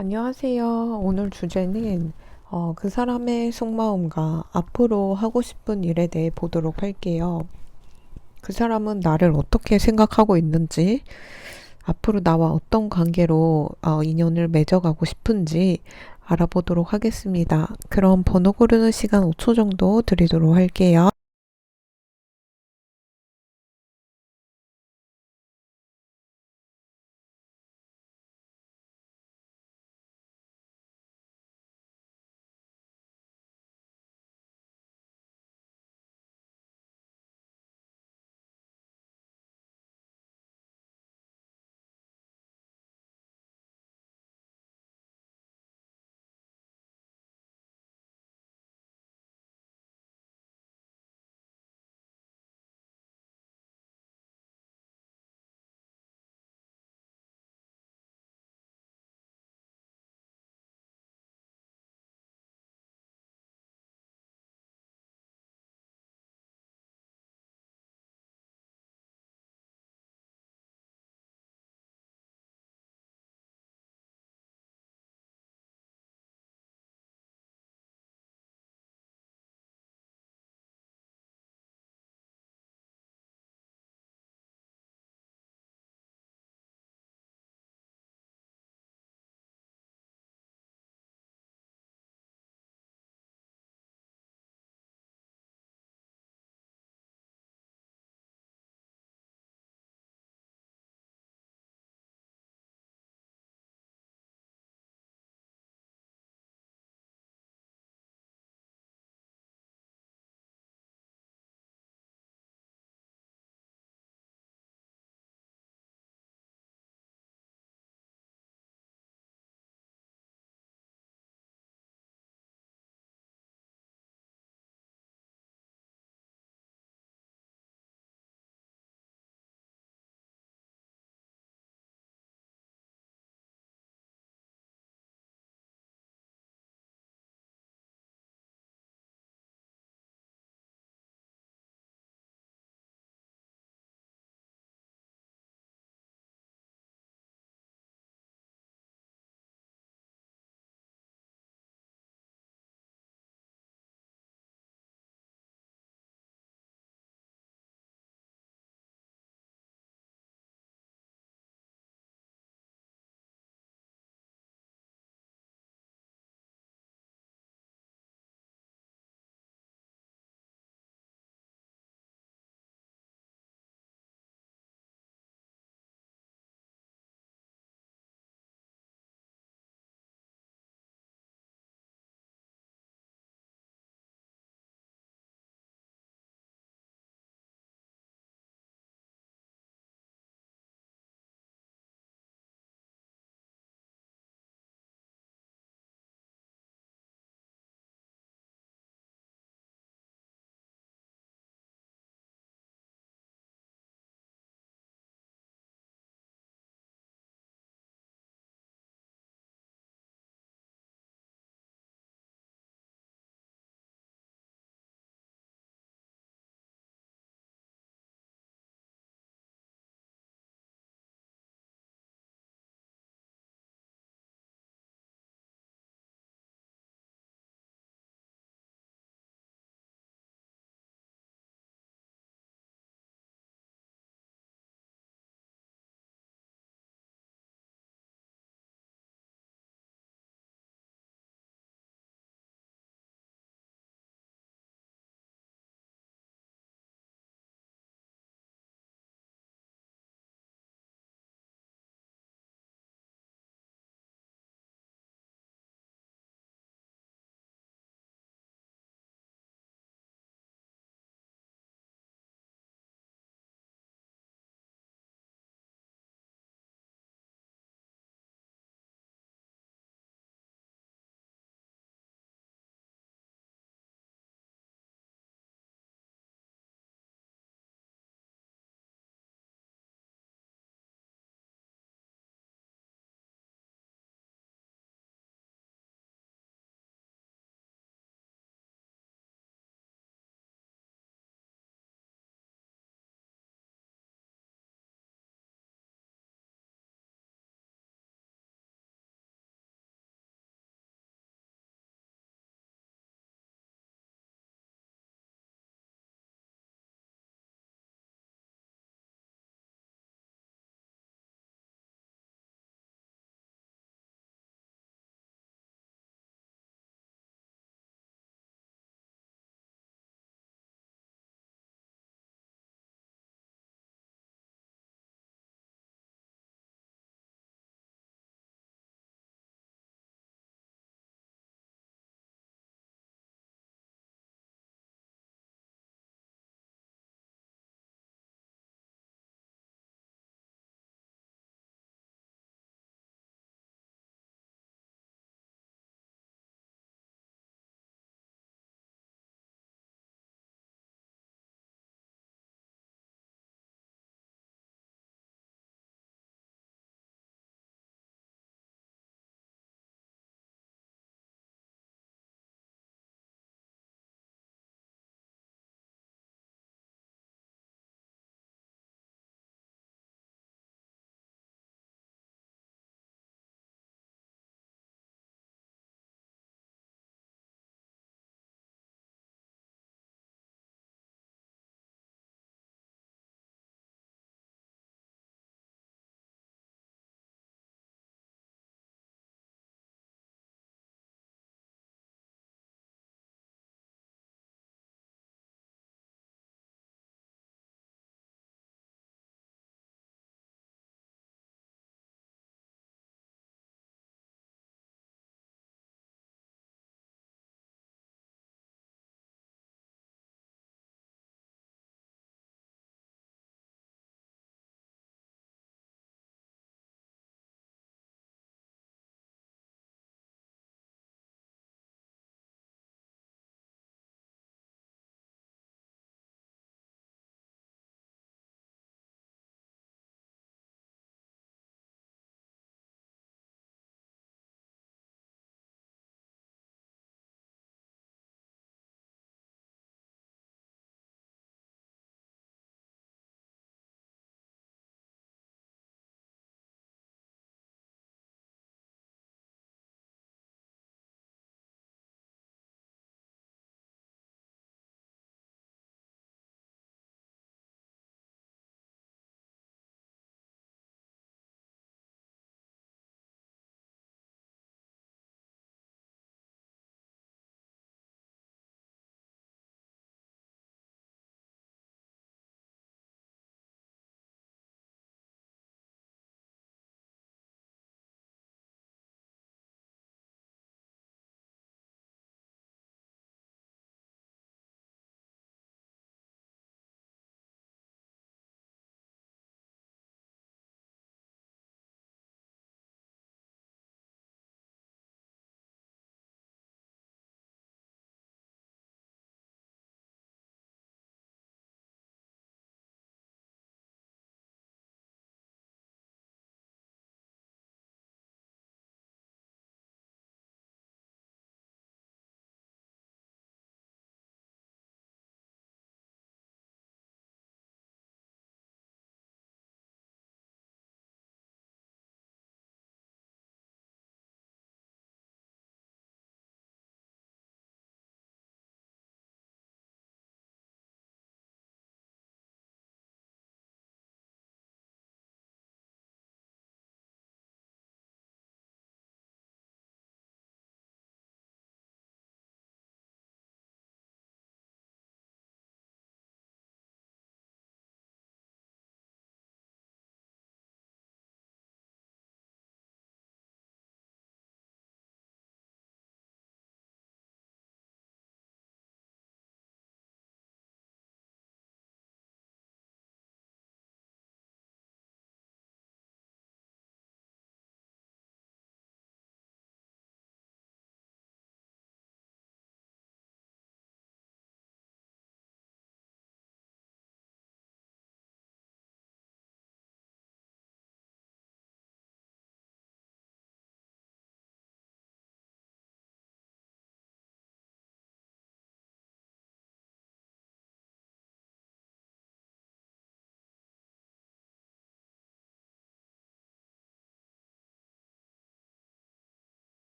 안녕하세요. 오늘 주제는 그 사람의 속마음과 앞으로 하고 싶은 일에 대해 보도록 할게요. 그 사람은 나를 어떻게 생각하고 있는지, 앞으로 나와 어떤 관계로 인연을 맺어가고 싶은지 알아보도록 하겠습니다. 그럼 번호 고르는 시간 5초 정도 드리도록 할게요.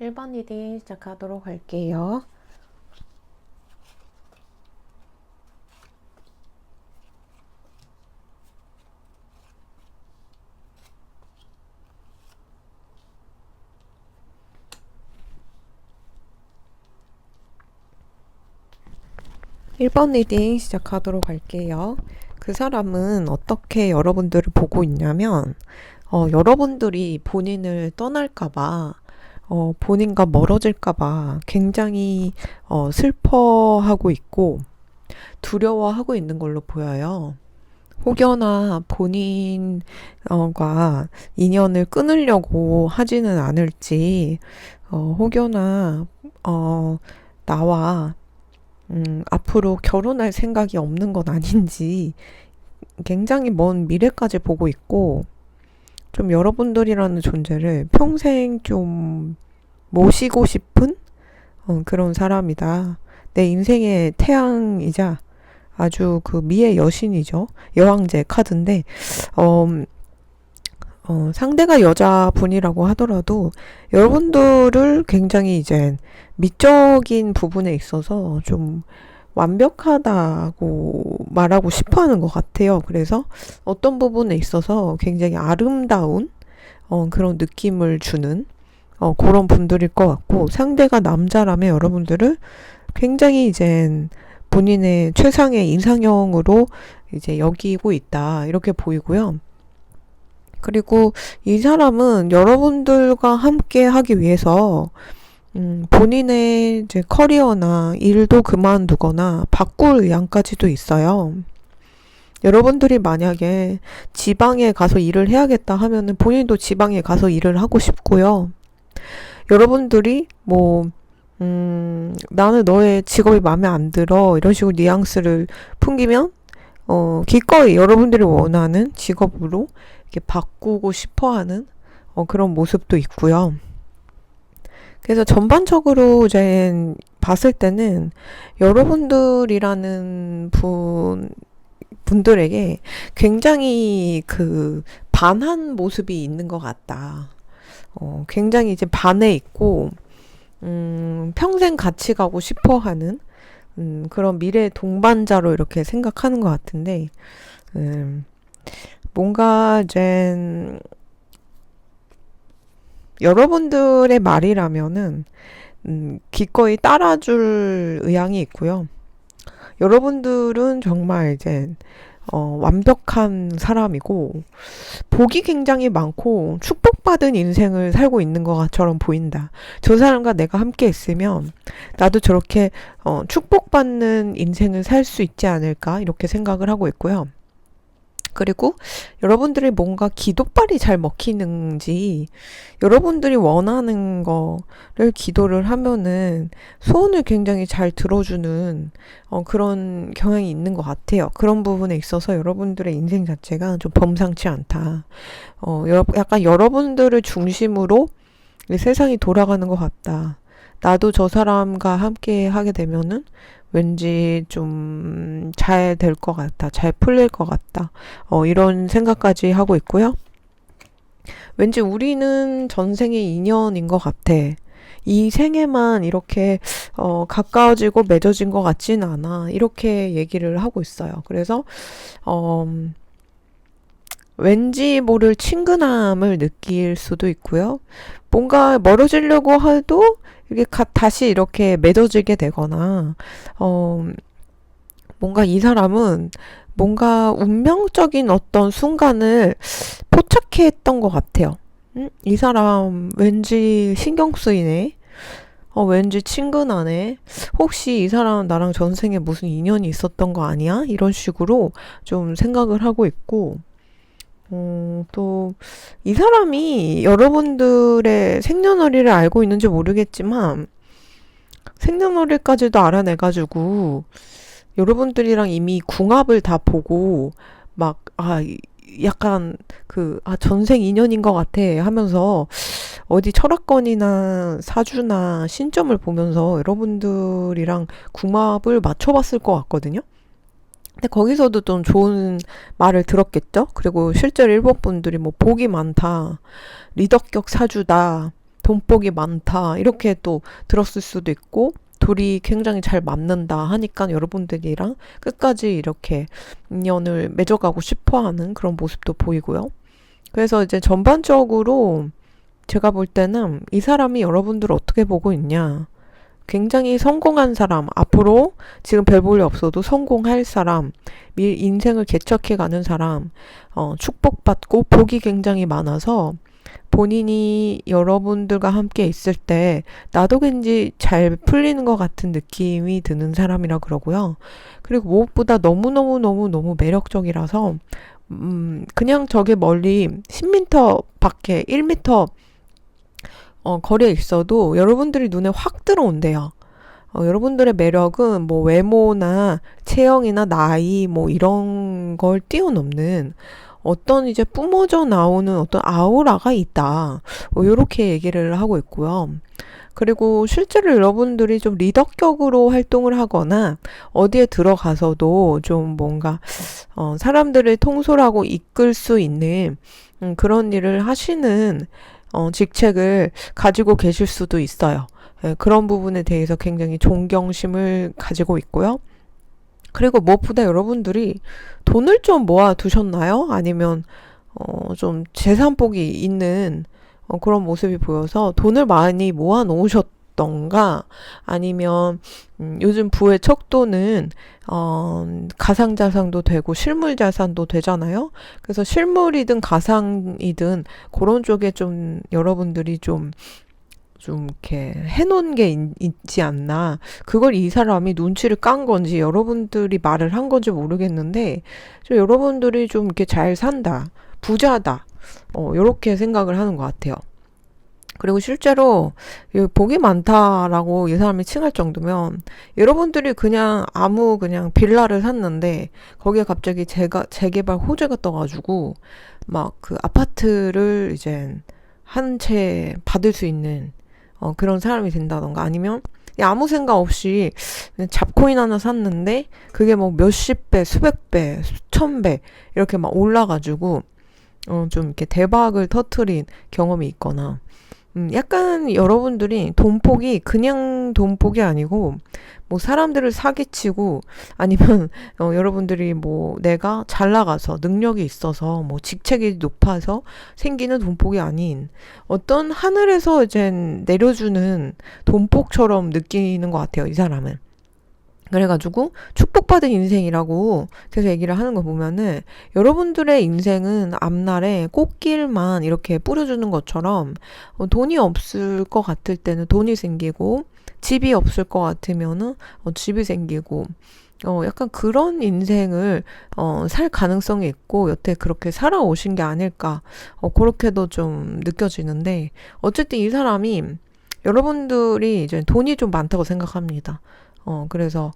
1번 리딩 시작하도록 할게요. 1번 리딩 시작하도록 할게요. 그 사람은 어떻게 여러분들을 보고 있냐면, 여러분들이 본인을 떠날까봐, 본인과 멀어질까봐 굉장히 슬퍼하고 있고, 두려워하고 있는 걸로 보여요. 혹여나 본인과 인연을 끊으려고 하지는 않을지, 혹여나, 나와 앞으로 결혼할 생각이 없는 건 아닌지 굉장히 먼 미래까지 보고 있고, 좀 여러분들이라는 존재를 평생 좀 모시고 싶은 그런 사람이다. 내 인생의 태양이자 아주 그 미의 여신이죠. 여왕제 카드인데, 어, 상대가 여자분이라고 하더라도 여러분들을 굉장히 이제 미적인 부분에 있어서 좀 완벽하다고 말하고 싶어 하는 것 같아요. 그래서 어떤 부분에 있어서 굉장히 아름다운 그런 느낌을 주는 그런 분들일 것 같고, 상대가 남자라면 여러분들을 굉장히 이제 본인의 최상의 이상형으로 이제 여기고 있다, 이렇게 보이고요. 그리고 이 사람은 여러분들과 함께 하기 위해서 본인의 이제 커리어나 일도 그만두거나 바꿀 의향까지도 있어요. 여러분들이 만약에 지방에 가서 일을 해야겠다 하면은 본인도 지방에 가서 일을 하고 싶고요. 여러분들이 뭐 나는 너의 직업이 마음에 안 들어, 이런 식으로 뉘앙스를 풍기면 기꺼이 여러분들이 원하는 직업으로 이렇게 바꾸고 싶어하는 그런 모습도 있고요. 그래서 전반적으로 이제 봤을 때는 여러분들이라는 분들에게 굉장히 그 반한 모습이 있는 것 같다. 굉장히 이제 반해 있고, 평생 같이 가고 싶어 하는, 그런 미래 동반자로 이렇게 생각하는 것 같은데, 뭔가 이제 여러분들의 말이라면은 기꺼이 따라줄 의향이 있고요. 여러분들은 정말 이제 완벽한 사람이고 복이 굉장히 많고 축복받은 인생을 살고 있는 것처럼 보인다. 저 사람과 내가 함께 있으면 나도 저렇게 축복받는 인생을 살 수 있지 않을까, 이렇게 생각을 하고 있고요. 그리고 여러분들이 뭔가 기도빨이 잘 먹히는지, 여러분들이 원하는 거를 기도를 하면은 소원을 굉장히 잘 들어주는 그런 경향이 있는 것 같아요. 그런 부분에 있어서 여러분들의 인생 자체가 좀 범상치 않다. 약간 여러분들을 중심으로 이 세상이 돌아가는 것 같다. 나도 저 사람과 함께 하게 되면은 왠지 좀 잘 될 것 같다, 잘 풀릴 것 같다, 이런 생각까지 하고 있고요. 왠지 우리는 전생의 인연인 것 같아. 이 생에만 이렇게 가까워지고 맺어진 것 같진 않아, 이렇게 얘기를 하고 있어요. 그래서 어, 왠지 모를 친근함을 느낄 수도 있고요. 뭔가 멀어지려고 해도 이게 다시 이렇게 맺어지게 되거나, 어, 뭔가 이 사람은 뭔가 운명적인 어떤 순간을 포착했던 것 같아요. 이 사람 왠지 신경 쓰이네. 왠지 친근하네. 혹시 이 사람 나랑 전생에 무슨 인연이 있었던 거 아니야? 이런 식으로 좀 생각을 하고 있고, 또, 이 사람이 여러분들의 생년월일을 알고 있는지 모르겠지만, 생년월일까지도 알아내가지고, 여러분들이랑 이미 궁합을 다 보고, 막, 약간, 전생 인연인 것 같아 하면서, 어디 철학권이나 사주나 신점을 보면서 여러분들이랑 궁합을 맞춰봤을 것 같거든요? 근데 거기서도 좀 좋은 말을 들었겠죠? 그리고 실제로 일본 분들이 뭐 복이 많다, 리더격 사주다, 돈복이 많다 이렇게 또 들었을 수도 있고 둘이 굉장히 잘 맞는다 하니까 여러분들이랑 끝까지 이렇게 인연을 맺어가고 싶어하는 그런 모습도 보이고요. 그래서 이제 전반적으로 제가 볼 때는 이 사람이 여러분들을 어떻게 보고 있냐. 굉장히 성공한 사람, 앞으로 지금 별 볼일 없어도 성공할 사람, 인생을 개척해가는 사람, 축복받고 복이 굉장히 많아서 본인이 여러분들과 함께 있을 때 나도 왠지 잘 풀리는 것 같은 느낌이 드는 사람이라 그러고요. 그리고 무엇보다 너무너무너무너무 매력적이라서 그냥 저게 멀리 10m 밖에 1m 거리에 있어도 여러분들이 눈에 확 들어온대요. 여러분들의 매력은 뭐 외모나 체형이나 나이 뭐 이런 걸 뛰어넘는 어떤 이제 뿜어져 나오는 어떤 아우라가 있다. 이렇게 얘기를 하고 있고요. 그리고 실제로 여러분들이 좀 리더격으로 활동을 하거나 어디에 들어가서도 좀 뭔가 사람들을 통솔하고 이끌 수 있는 그런 일을 하시는 직책을 가지고 계실 수도 있어요. 예, 그런 부분에 대해서 굉장히 존경심을 가지고 있고요. 그리고 무엇보다 여러분들이 돈을 좀 모아 두셨나요? 아니면 좀 재산복이 있는 그런 모습이 보여서 돈을 많이 모아 놓으셨던가 아니면 요즘 부의 척도는 가상자산도 되고 실물자산도 되잖아요. 그래서 실물이든 가상이든 그런 쪽에 좀 여러분들이 좀 이렇게 해놓은 게 있지 않나. 그걸 이 사람이 눈치를 깐 건지 여러분들이 말을 한 건지 모르겠는데 좀 여러분들이 좀 이렇게 잘 산다. 부자다. 요렇게 생각을 하는 것 같아요. 그리고 실제로 복이 많다라고 이 사람이 칭할 정도면 여러분들이 그냥 그냥 빌라를 샀는데 거기에 갑자기 재개발 호재가 떠가지고 막 그 아파트를 이제 한 채 받을 수 있는 그런 사람이 된다던가 아니면 아무 생각 없이 그냥 잡코인 하나 샀는데 그게 뭐 몇십 배, 수백 배, 수천 배 이렇게 막 올라가지고 좀 이렇게 대박을 터트린 경험이 있거나 약간 여러분들이 돈복이 그냥 돈복이 아니고 뭐 사람들을 사기치고 아니면 여러분들이 뭐 내가 잘 나가서 능력이 있어서 뭐 직책이 높아서 생기는 돈복이 아닌 어떤 하늘에서 이제 내려주는 돈복처럼 느끼는 것 같아요, 이 사람은. 그래가지고 축복받은 인생이라고 계속 얘기를 하는 거 보면은 여러분들의 인생은 앞날에 꽃길만 이렇게 뿌려주는 것처럼 돈이 없을 것 같을 때는 돈이 생기고 집이 없을 것 같으면은 집이 생기고 약간 그런 인생을 살 가능성이 있고 여태 그렇게 살아오신 게 아닐까 그렇게도 좀 느껴지는데 어쨌든 이 사람이 여러분들이 이제 돈이 좀 많다고 생각합니다. 그래서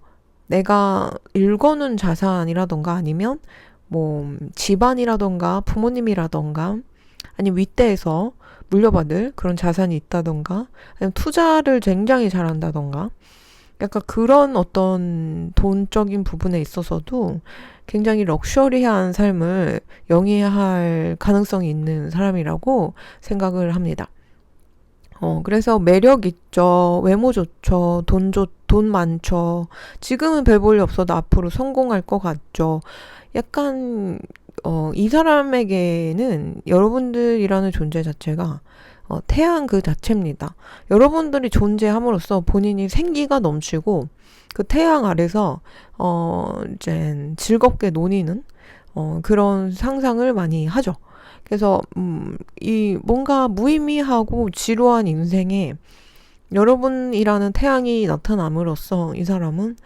내가 일거는 자산이라던가 아니면 뭐 집안이라던가 부모님이라던가 아니면 윗대에서 물려받을 그런 자산이 있다던가 아니면 투자를 굉장히 잘한다던가 약간 그런 어떤 돈적인 부분에 있어서도 굉장히 럭셔리한 삶을 영위할 가능성이 있는 사람이라고 생각을 합니다. 그래서 매력 있죠. 외모 좋죠. 돈 많죠. 지금은 별 볼일 없어도 앞으로 성공할 것 같죠. 약간, 이 사람에게는 여러분들이라는 존재 자체가 태양 그 자체입니다. 여러분들이 존재함으로써 본인이 생기가 넘치고 그 태양 아래서, 이제 즐겁게 노니는, 그런 상상을 많이 하죠. 그래서 이 뭔가 무의미하고 지루한 인생에 여러분이라는 태양이 나타남으로써 이 사람은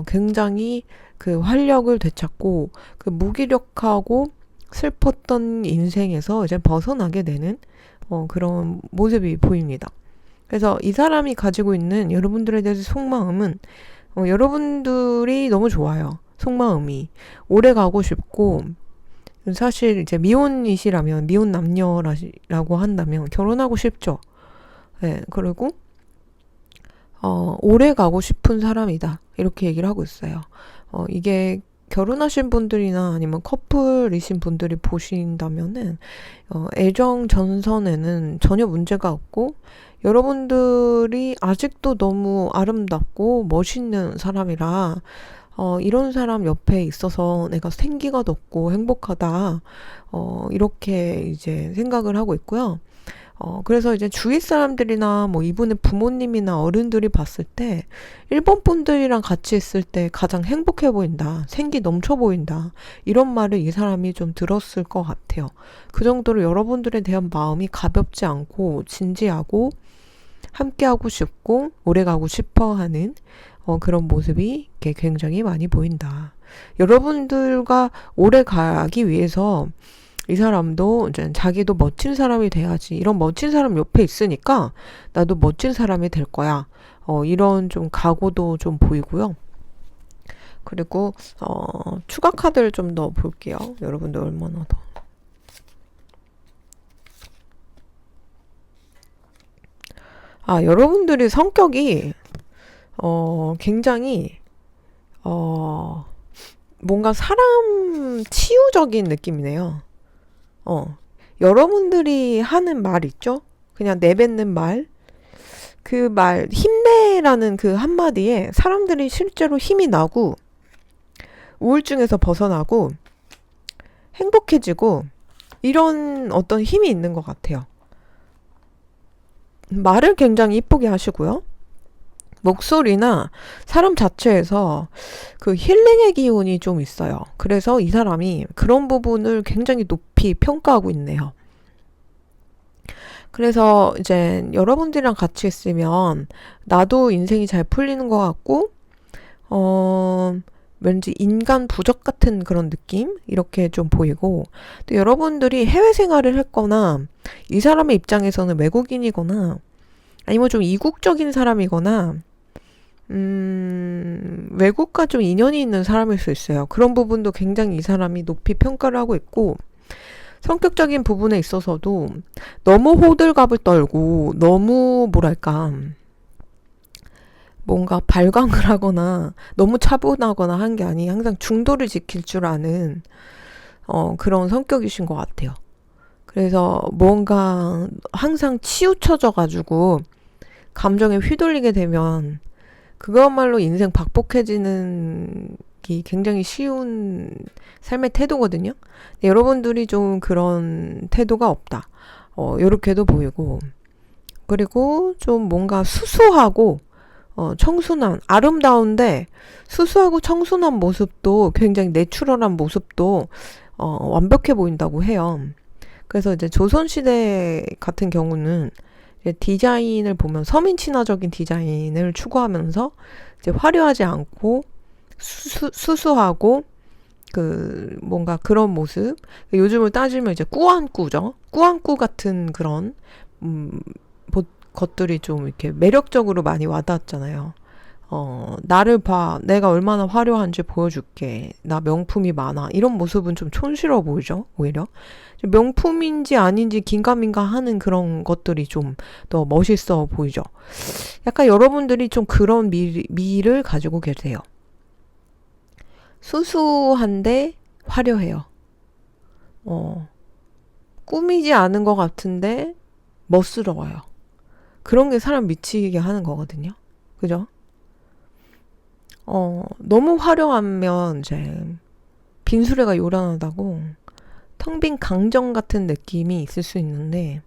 굉장히 그 활력을 되찾고 그 무기력하고 슬펐던 인생에서 이제 벗어나게 되는 그런 모습이 보입니다. 그래서 이 사람이 가지고 있는 여러분들에 대해서 속마음은 여러분들이 너무 좋아요. 속마음이 오래 가고 싶고 사실 이제 미혼이시라면 미혼 남녀라고 한다면 결혼하고 싶죠. 네, 그리고 오래 가고 싶은 사람이다 이렇게 얘기를 하고 있어요. 이게 결혼하신 분들이나 아니면 커플이신 분들이 보신다면은 애정 전선에는 전혀 문제가 없고 여러분들이 아직도 너무 아름답고 멋있는 사람이라 이런 사람 옆에 있어서 내가 생기가 돋고 행복하다. 이렇게 이제 생각을 하고 있고요. 그래서 이제 주위 사람들이나 뭐 이분의 부모님이나 어른들이 봤을 때 일본 분들이랑 같이 있을 때 가장 행복해 보인다. 생기 넘쳐 보인다. 이런 말을 이 사람이 좀 들었을 것 같아요. 그 정도로 여러분들에 대한 마음이 가볍지 않고 진지하고 함께하고 싶고 오래가고 싶어 하는 그런 모습이 이렇게 굉장히 많이 보인다. 여러분들과 오래 가기 위해서 이 사람도 이제 자기도 멋진 사람이 돼야지. 이런 멋진 사람 옆에 있으니까 나도 멋진 사람이 될 거야. 이런 좀 각오도 좀 보이고요. 그리고 추가 카드를 좀 넣어 볼게요. 여러분들 얼마나 더. 여러분들이 성격이 굉장히 뭔가 사람 치유적인 느낌이네요. 여러분들이 하는 말 있죠? 그냥 내뱉는 말. 그 말, 힘내라는 그 한마디에 사람들이 실제로 힘이 나고, 우울증에서 벗어나고, 행복해지고, 이런 어떤 힘이 있는 것 같아요. 말을 굉장히 이쁘게 하시고요. 목소리나 사람 자체에서 그 힐링의 기운이 좀 있어요. 그래서 이 사람이 그런 부분을 굉장히 높이 평가하고 있네요. 그래서 이제 여러분들이랑 같이 있으면 나도 인생이 잘 풀리는 것 같고, 왠지 인간 부적 같은 그런 느낌? 이렇게 좀 보이고, 또 여러분들이 해외 생활을 했거나, 이 사람의 입장에서는 외국인이거나, 아니면 좀 이국적인 사람이거나, 외국과 좀 인연이 있는 사람일 수 있어요. 그런 부분도 굉장히 이 사람이 높이 평가를 하고 있고, 성격적인 부분에 있어서도 너무 호들갑을 떨고, 너무 뭐랄까, 뭔가 발광을 하거나, 너무 차분하거나 한 게 아니, 항상 중도를 지킬 줄 아는, 그런 성격이신 것 같아요. 그래서 뭔가 항상 치우쳐져가지고, 감정에 휘둘리게 되면, 그거야말로 인생 박복해지는 게 굉장히 쉬운 삶의 태도거든요. 근데 여러분들이 좀 그런 태도가 없다. 요렇게도 보이고. 그리고 좀 뭔가 수수하고, 청순한, 아름다운데, 수수하고 청순한 모습도 굉장히 내추럴한 모습도, 완벽해 보인다고 해요. 그래서 이제 조선시대 같은 경우는 디자인을 보면 서민 친화적인 디자인을 추구하면서 이제 화려하지 않고 수수하고 그 뭔가 그런 모습. 요즘을 따지면 이제 꾸안꾸죠. 꾸안꾸 같은 그런 것들이 좀 이렇게 매력적으로 많이 와닿았잖아요. 나를 봐. 내가 얼마나 화려한지 보여줄게. 나 명품이 많아. 이런 모습은 좀 촌스러워 보이죠? 오히려. 명품인지 아닌지 긴가민가 하는 그런 것들이 좀 더 멋있어 보이죠? 약간 여러분들이 좀 그런 미를 가지고 계세요. 수수한데 화려해요. 꾸미지 않은 것 같은데 멋스러워요. 그런 게 사람 미치게 하는 거거든요. 그죠? 너무 화려하면 이제 빈수레가 요란하다고 텅 빈 강정 같은 느낌이 있을 수 있는데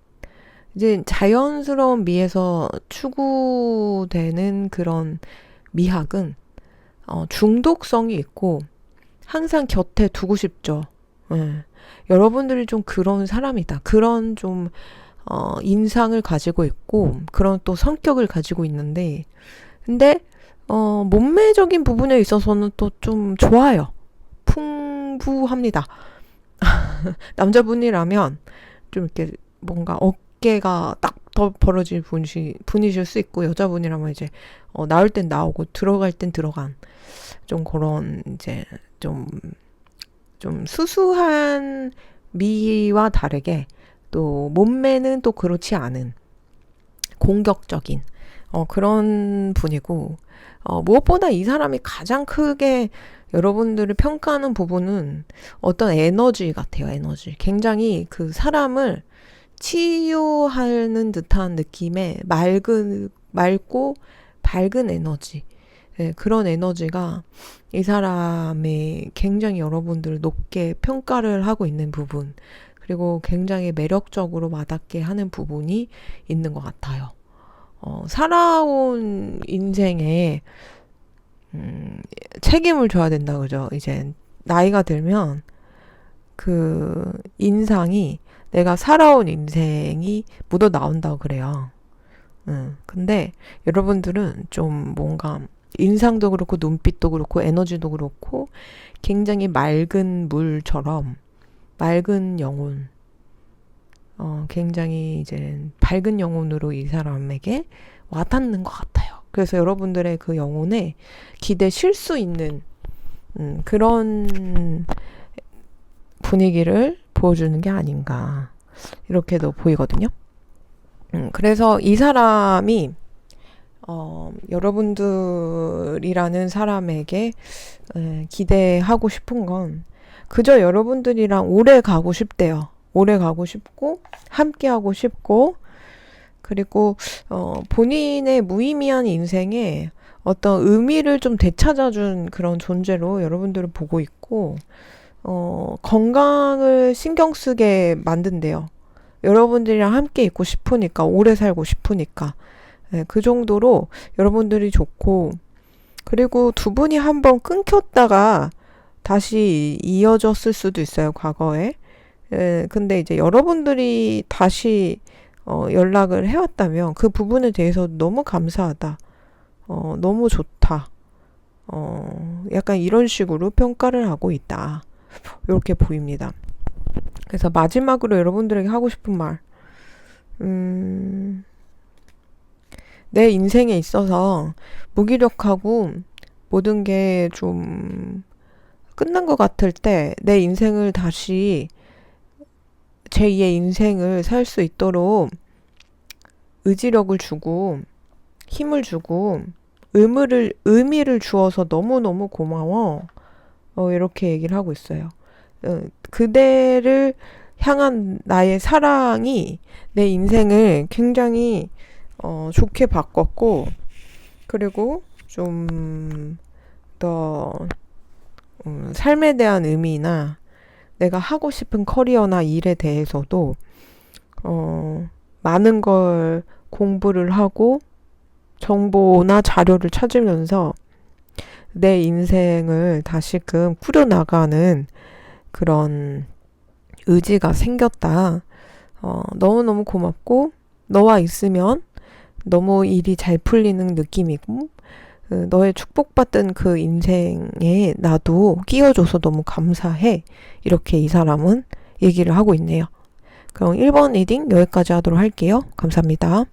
이제 자연스러운 미에서 추구되는 그런 미학은 중독성이 있고 항상 곁에 두고 싶죠. 예. 여러분들이 좀 그런 사람이다. 그런 좀 인상을 가지고 있고 그런 또 성격을 가지고 있는데 근데 몸매적인 부분에 있어서는 또 좀 좋아요. 풍부합니다. 남자분이라면 좀 이렇게 뭔가 어깨가 딱 더 벌어질 분이실 수 있고 여자분이라면 이제 나올 땐 나오고 들어갈 땐 들어간 좀 그런 이제 좀 수수한 미와 다르게 또 몸매는 또 그렇지 않은 공격적인 그런 분이고 무엇보다 이 사람이 가장 크게 여러분들을 평가하는 부분은 어떤 에너지 같아요, 에너지. 굉장히 그 사람을 치유하는 듯한 느낌의 맑고 밝은 에너지. 네, 그런 에너지가 이 사람의 굉장히 여러분들을 높게 평가를 하고 있는 부분, 그리고 굉장히 매력적으로 와닿게 하는 부분이 있는 것 같아요. 살아온 인생에 책임을 져야 된다, 그죠? 이제 나이가 들면 그 인상이 내가 살아온 인생이 묻어 나온다고 그래요. 근데 여러분들은 좀 뭔가 인상도 그렇고 눈빛도 그렇고 에너지도 그렇고 굉장히 맑은 물처럼 맑은 영혼, 굉장히 이제 밝은 영혼으로 이 사람에게 와닿는 것 같아요. 그래서 여러분들의 그 영혼에 기대 실 수 있는 그런 분위기를 보여주는 게 아닌가 이렇게도 보이거든요. 그래서 이 사람이 여러분들이라는 사람에게 기대하고 싶은 건 그저 여러분들이랑 오래 가고 싶대요. 오래 가고 싶고 함께 하고 싶고, 그리고 본인의 무의미한 인생에 어떤 의미를 좀 되찾아준 그런 존재로 여러분들을 보고 있고, 건강을 신경 쓰게 만든대요. 여러분들이랑 함께 있고 싶으니까, 오래 살고 싶으니까. 네, 그 정도로 여러분들이 좋고, 그리고 두 분이 한번 끊겼다가 다시 이어졌을 수도 있어요, 과거에. 근데 이제 여러분들이 다시 연락을 해왔다면 그 부분에 대해서 너무 감사하다. 너무 좋다. 약간 이런 식으로 평가를 하고 있다. 이렇게 보입니다. 그래서 마지막으로 여러분들에게 하고 싶은 말. 음, 내 인생에 있어서 무기력하고 모든 게 좀 끝난 것 같을 때 내 인생을 다시 제2의 인생을 살 수 있도록 의지력을 주고 힘을 주고 의미를 주어서 너무너무 고마워. 이렇게 얘기를 하고 있어요. 그대를 향한 나의 사랑이 내 인생을 굉장히 좋게 바꿨고, 그리고 좀 더 삶에 대한 의미나 내가 하고 싶은 커리어나 일에 대해서도 많은 걸 공부를 하고 정보나 자료를 찾으면서 내 인생을 다시금 꾸려나가는 그런 의지가 생겼다. 너무너무 고맙고, 너와 있으면 너무 일이 잘 풀리는 느낌이고, 너의 축복받은 그 인생에 나도 끼워줘서 너무 감사해. 이렇게 이 사람은 얘기를 하고 있네요. 그럼 1번 리딩 여기까지 하도록 할게요. 감사합니다.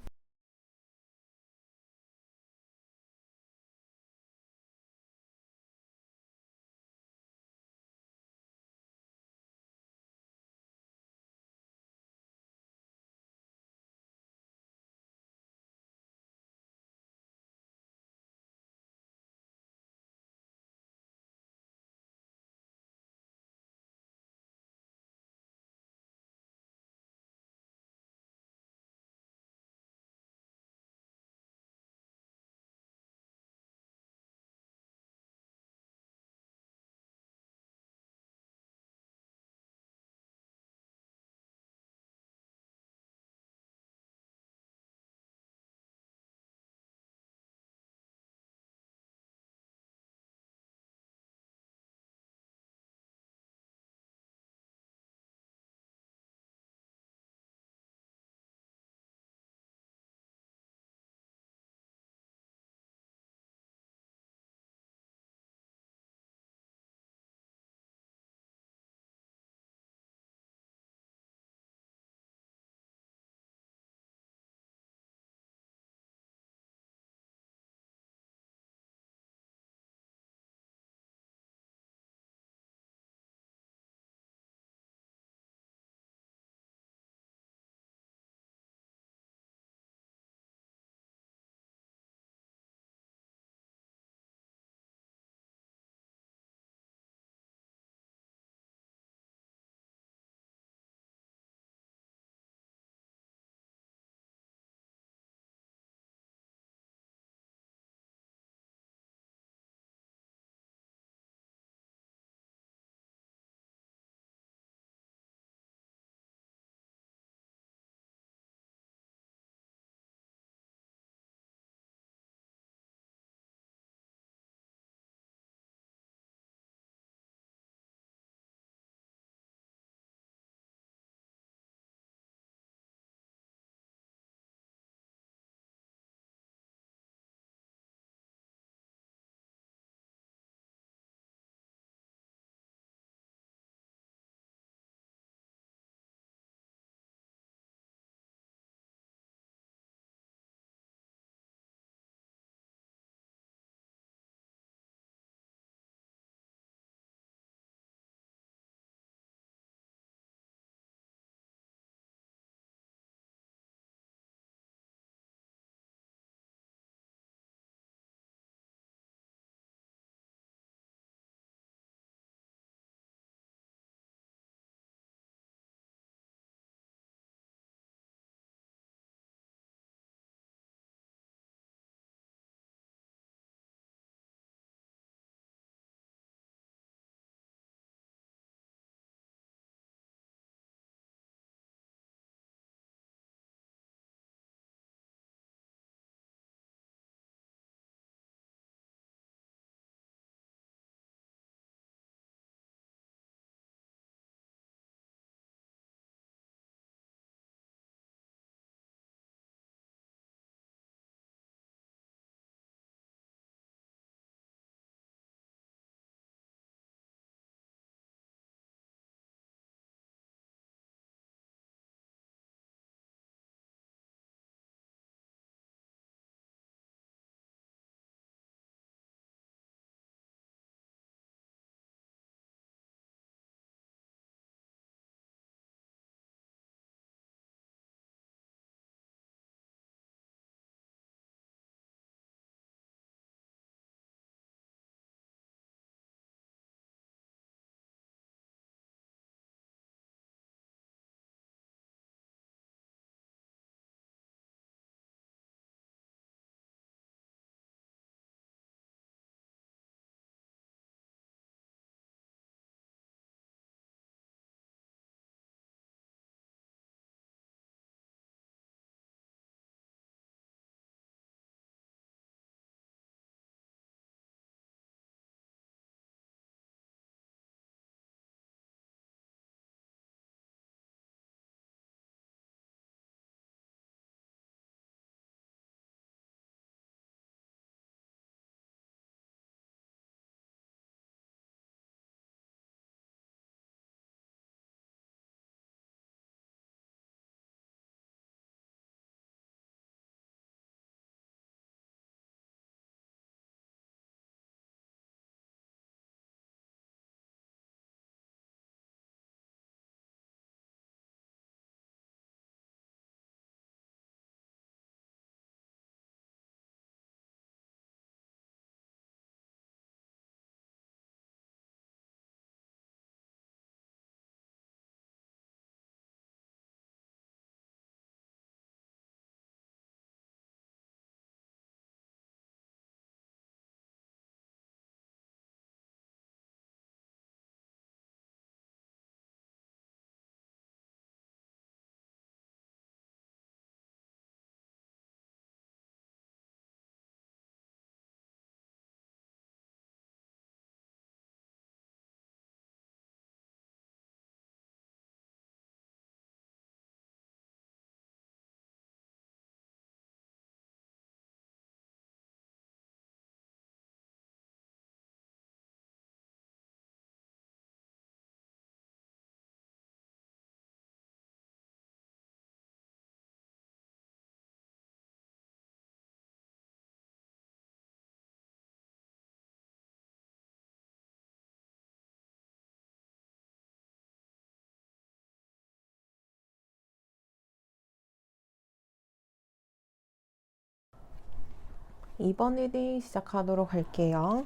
이번 리딩 시작하도록 할게요.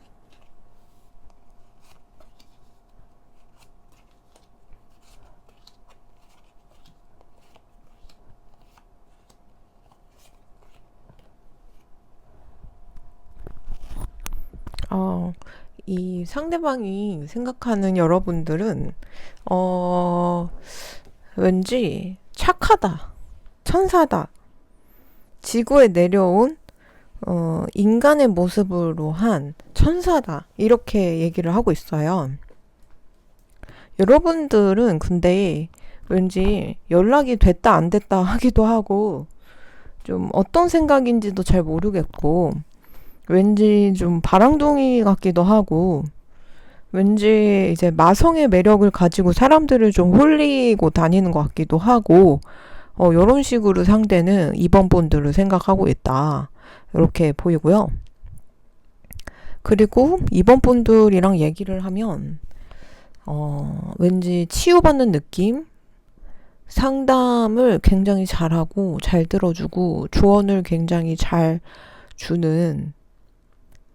어, 이 상대방이 생각하는 여러분들은, 어, 왠지 착하다, 천사다, 지구에 내려온, 인간의 모습으로 한 천사다, 이렇게 얘기를 하고 있어요. 여러분들은 근데 왠지 연락이 됐다 안 됐다 하기도 하고, 좀 어떤 생각인지도 잘 모르겠고, 왠지 좀 바람둥이 같기도 하고, 왠지 이제 마성의 매력을 가지고 사람들을 좀 홀리고 다니는 것 같기도 하고, 이런 식으로 상대는 이번 본들을 생각하고 있다. 이렇게 보이고요. 그리고 이번 본들이랑 얘기를 하면, 왠지 치유받는 느낌? 상담을 굉장히 잘하고, 잘 들어주고, 조언을 굉장히 잘 주는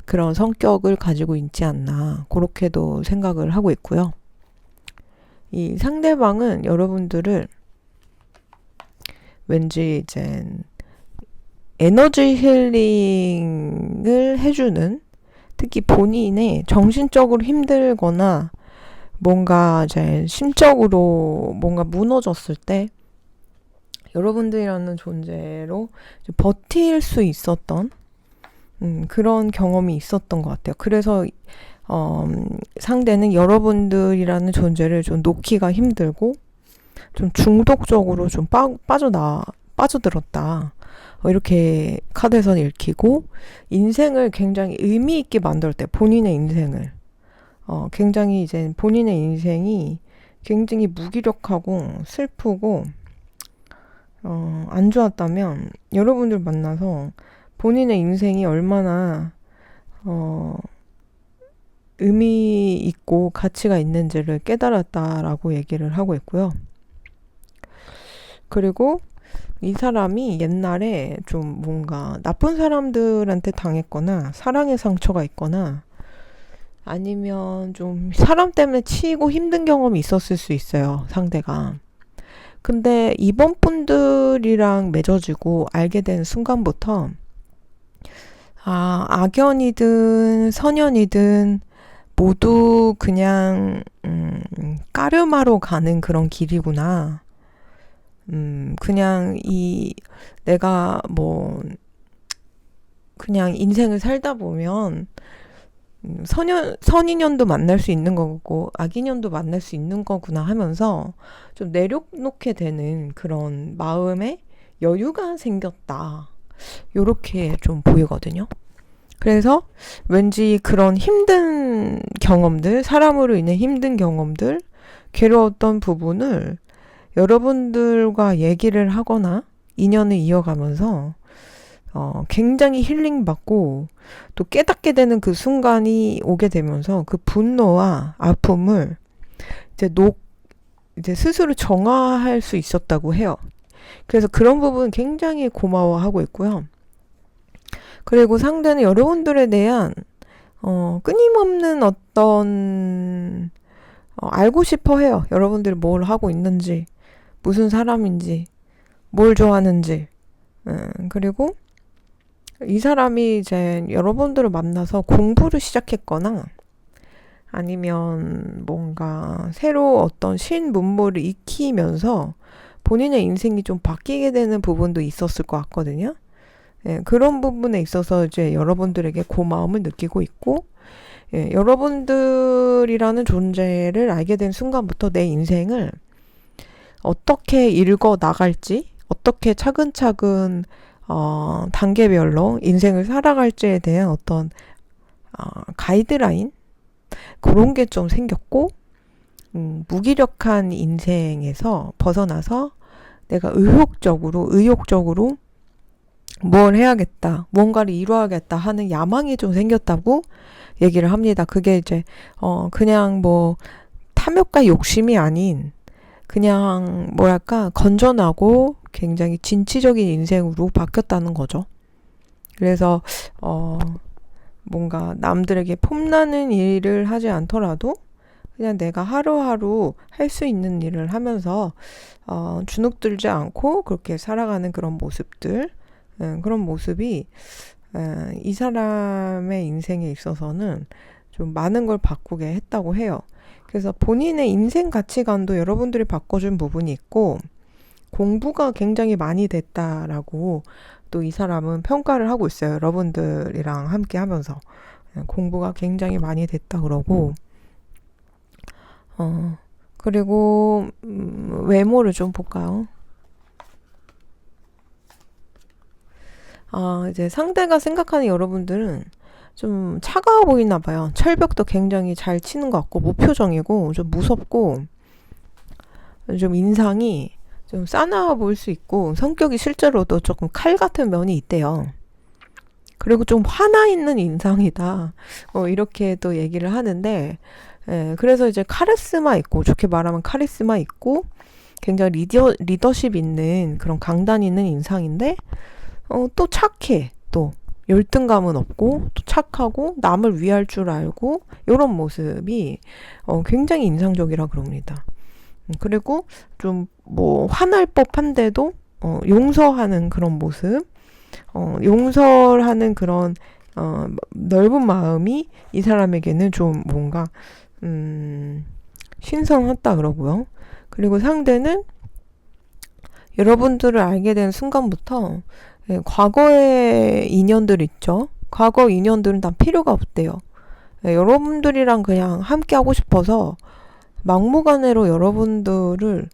그런 성격을 가지고 있지 않나. 그렇게도 생각을 하고 있고요. 이 상대방은 여러분들을 왠지 이제 에너지 힐링을 해주는, 특히 본인의 정신적으로 힘들거나 뭔가 이제 심적으로 뭔가 무너졌을 때 여러분들이라는 존재로 버틸 수 있었던 그런 경험이 있었던 것 같아요. 그래서 상대는 여러분들이라는 존재를 좀 놓기가 힘들고 좀 중독적으로 좀 빠져들었다. 이렇게 카드에서는 읽히고, 인생을 굉장히 의미 있게 만들 때, 본인의 인생을 굉장히 이제 본인의 인생이 굉장히 무기력하고 슬프고 안 좋았다면 여러분들 만나서 본인의 인생이 얼마나 의미 있고 가치가 있는지를 깨달았다라고 얘기를 하고 있고요. 그리고 이 사람이 옛날에 좀 뭔가 나쁜 사람들한테 당했거나 사랑의 상처가 있거나 아니면 좀 사람 때문에 치이고 힘든 경험이 있었을 수 있어요, 상대가. 근데 이번 분들이랑 맺어지고 알게 된 순간부터 악연이든 선연이든 모두 그냥 까르마로 가는 그런 길이구나. 그냥 내가 뭐 그냥 인생을 살다 보면 선인연도 만날 수 있는 거고 악인연도 만날 수 있는 거구나 하면서 좀 내려놓게 되는 그런 마음에 여유가 생겼다. 요렇게 좀 보이거든요. 그래서 왠지 그런 힘든 경험들, 사람으로 인해 힘든 경험들, 괴로웠던 부분을 여러분들과 얘기를 하거나 인연을 이어가면서 굉장히 힐링받고 또 깨닫게 되는 그 순간이 오게 되면서 그 분노와 아픔을 이제 스스로 정화할 수 있었다고 해요. 그래서 그런 부분 굉장히 고마워하고 있고요. 그리고 상대는 여러분들에 대한 끊임없는 어떤 알고 싶어 해요. 여러분들이 뭘 하고 있는지, 무슨 사람인지, 뭘 좋아하는지. 그리고 이 사람이 이제 여러분들을 만나서 공부를 시작했거나 아니면 뭔가 새로 어떤 신문물을 익히면서 본인의 인생이 좀 바뀌게 되는 부분도 있었을 것 같거든요. 그런 부분에 있어서 이제 여러분들에게 고마움을 느끼고 있고, 여러분들이라는 존재를 알게 된 순간부터 내 인생을 어떻게 읽어 나갈지, 어떻게 차근차근 단계별로 인생을 살아갈지에 대한 어떤 가이드라인 그런 게 좀 생겼고, 무기력한 인생에서 벗어나서 내가 의욕적으로 뭘 해야겠다, 뭔가를 이루어야겠다 하는 야망이 좀 생겼다고 얘기를 합니다. 그게 이제 그냥 뭐 탐욕과 욕심이 아닌 그냥 뭐랄까 건전하고 굉장히 진취적인 인생으로 바뀌었다는 거죠. 그래서 뭔가 남들에게 폼나는 일을 하지 않더라도 그냥 내가 하루하루 할 수 있는 일을 하면서 주눅들지 않고 그렇게 살아가는 그런 모습들, 그런 모습이 이 사람의 인생에 있어서는 좀 많은 걸 바꾸게 했다고 해요. 그래서 본인의 인생 가치관도 여러분들이 바꿔준 부분이 있고, 공부가 굉장히 많이 됐다라고 또 이 사람은 평가를 하고 있어요. 여러분들이랑 함께 하면서. 공부가 굉장히 많이 됐다 그러고, 그리고, 외모를 좀 볼까요? 이제 상대가 생각하는 여러분들은 좀 차가워 보이나 봐요. 철벽도 굉장히 잘 치는 것 같고, 무표정이고, 좀 무섭고, 좀 인상이 좀 싸나워 보일 수 있고, 성격이 실제로도 조금 칼 같은 면이 있대요. 그리고 좀 화나 있는 인상이다. 이렇게 또 얘기를 하는데, 그래서 이제 카리스마 있고, 좋게 말하면 카리스마 있고, 굉장히 리더십 있는 그런 강단 있는 인상인데, 또 착해. 또 열등감은 없고 또 착하고 남을 위할 줄 알고 이런 모습이 굉장히 인상적이라 그럽니다. 그리고 좀 뭐 화날 법한데도 용서하는 그런 모습, 용서하는 그런 넓은 마음이 이 사람에게는 좀 뭔가 신선하다 그러고요. 그리고 상대는 여러분들을 알게 된 순간부터 과거의 인연들 있죠. 과거 인연들은 다 필요가 없대요. 여러분들이랑 그냥 함께 하고 싶어서 막무가내로 여러분들을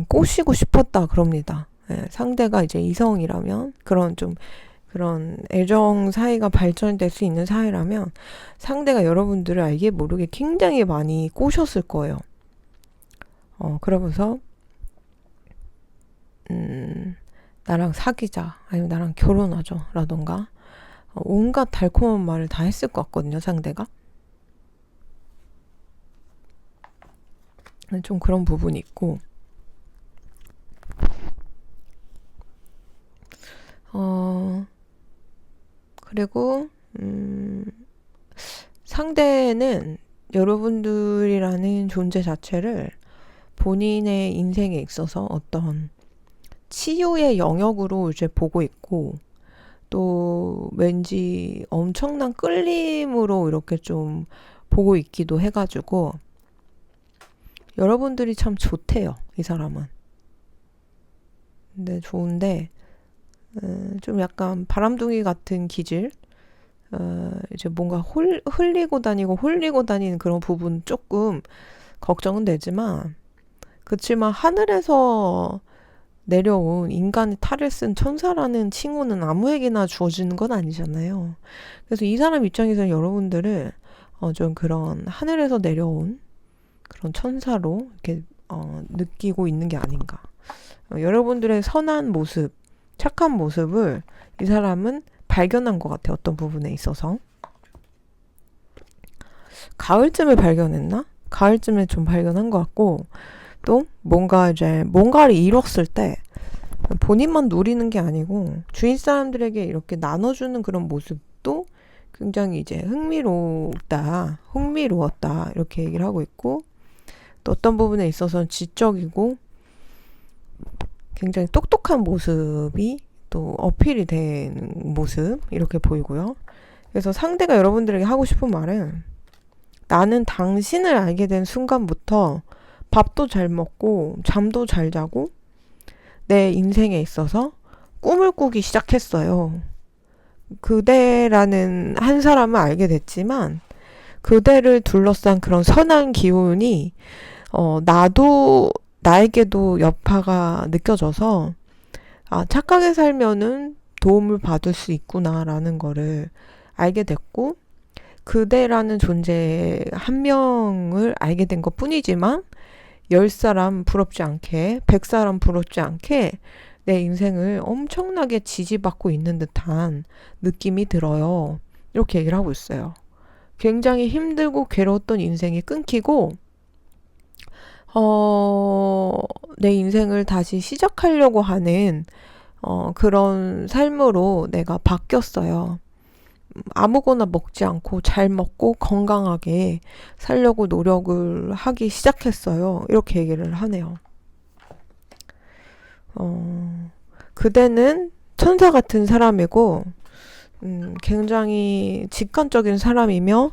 꼬시고 싶었다 그럽니다. 상대가 이제 이성이라면 그런 애정 사이가 발전될 수 있는 사이라면 상대가 여러분들을 알게 모르게 굉장히 많이 꼬셨을 거예요. 그러면서 나랑 사귀자 아니면 나랑 결혼하자 라던가 온갖 달콤한 말을 다 했을 것 같거든요. 상대가 좀 그런 부분이 있고 그리고 상대는 여러분들이라는 존재 자체를 본인의 인생에 있어서 어떤 치유의 영역으로 이제 보고 있고 또 왠지 엄청난 끌림으로 이렇게 좀 보고 있기도 해가지고 여러분들이 참 좋대요. 이 사람은. 근데 좋은데 좀 약간 바람둥이 같은 기질 이제 뭔가 흘리고 다니고 홀리고 다니는 그런 부분 조금 걱정은 되지만 그치만 하늘에서 내려온 인간의 탈을 쓴 천사라는 칭호는 아무에게나 주어지는 건 아니잖아요. 그래서 이 사람 입장에서는 여러분들을 좀 그런 하늘에서 내려온 그런 천사로 이렇게 느끼고 있는 게 아닌가. 여러분들의 선한 모습, 착한 모습을 이 사람은 발견한 것 같아요. 어떤 부분에 있어서. 가을쯤에 발견했나? 가을쯤에 좀 발견한 것 같고 또 뭔가를 이뤘을 때 본인만 누리는 게 아니고 주위 사람들에게 이렇게 나눠주는 그런 모습도 굉장히 이제 흥미로웠다 이렇게 얘기를 하고 있고 또 어떤 부분에 있어서는 지적이고 굉장히 똑똑한 모습이 또 어필이 된 모습 이렇게 보이고요. 그래서 상대가 여러분들에게 하고 싶은 말은 나는 당신을 알게 된 순간부터 밥도 잘 먹고 잠도 잘 자고 내 인생에 있어서 꿈을 꾸기 시작했어요. 그대라는 한 사람을 알게 됐지만 그대를 둘러싼 그런 선한 기운이 나에게도 여파가 느껴져서 착하게 살면은 도움을 받을 수 있구나라는 거를 알게 됐고 그대라는 존재 한 명을 알게 된 것 뿐이지만 10사람 부럽지 않게 100사람 부럽지 않게 내 인생을 엄청나게 지지받고 있는 듯한 느낌이 들어요. 이렇게 얘기를 하고 있어요. 굉장히 힘들고 괴로웠던 인생이 끊기고 내 인생을 다시 시작하려고 하는 그런 삶으로 내가 바뀌었어요. 아무거나 먹지 않고 잘 먹고 건강하게 살려고 노력을 하기 시작했어요. 이렇게 얘기를 하네요. 그대는 천사 같은 사람이고, 굉장히 직관적인 사람이며,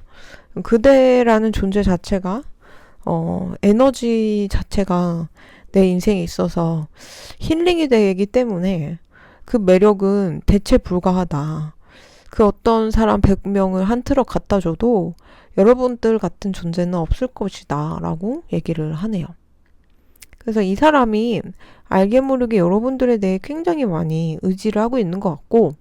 그대라는 존재 자체가, 에너지 자체가 내 인생에 있어서 힐링이 되기 때문에 그 매력은 대체 불가하다. 그 어떤 사람 100명을 한 트럭 갖다 줘도 여러분들 같은 존재는 없을 것이다 라고 얘기를 하네요. 그래서 이 사람이 알게 모르게 여러분들에 대해 굉장히 많이 의지를 하고 있는 것 같고,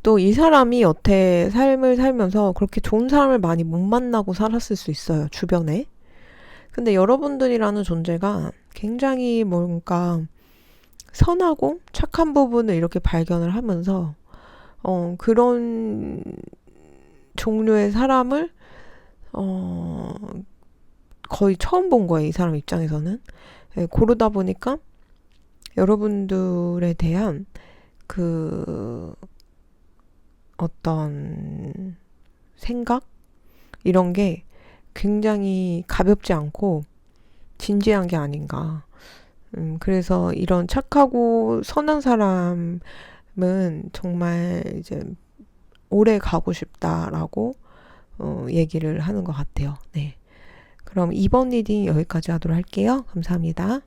또 이 사람이 여태 삶을 살면서 그렇게 좋은 사람을 많이 못 만나고 살았을 수 있어요, 주변에. 근데 여러분들이라는 존재가 굉장히 뭔가 선하고 착한 부분을 이렇게 발견을 하면서 그런 종류의 사람을 어, 거의 처음 본 거예요, 이 사람 입장에서는. 예, 고르다 보니까 여러분들에 대한 그 어떤 생각? 이런 게 굉장히 가볍지 않고 진지한 게 아닌가. 그래서 이런 착하고 선한 사람은 정말 이제 오래 가고 싶다라고 얘기를 하는 것 같아요. 네. 그럼 이번 리딩 여기까지 하도록 할게요. 감사합니다.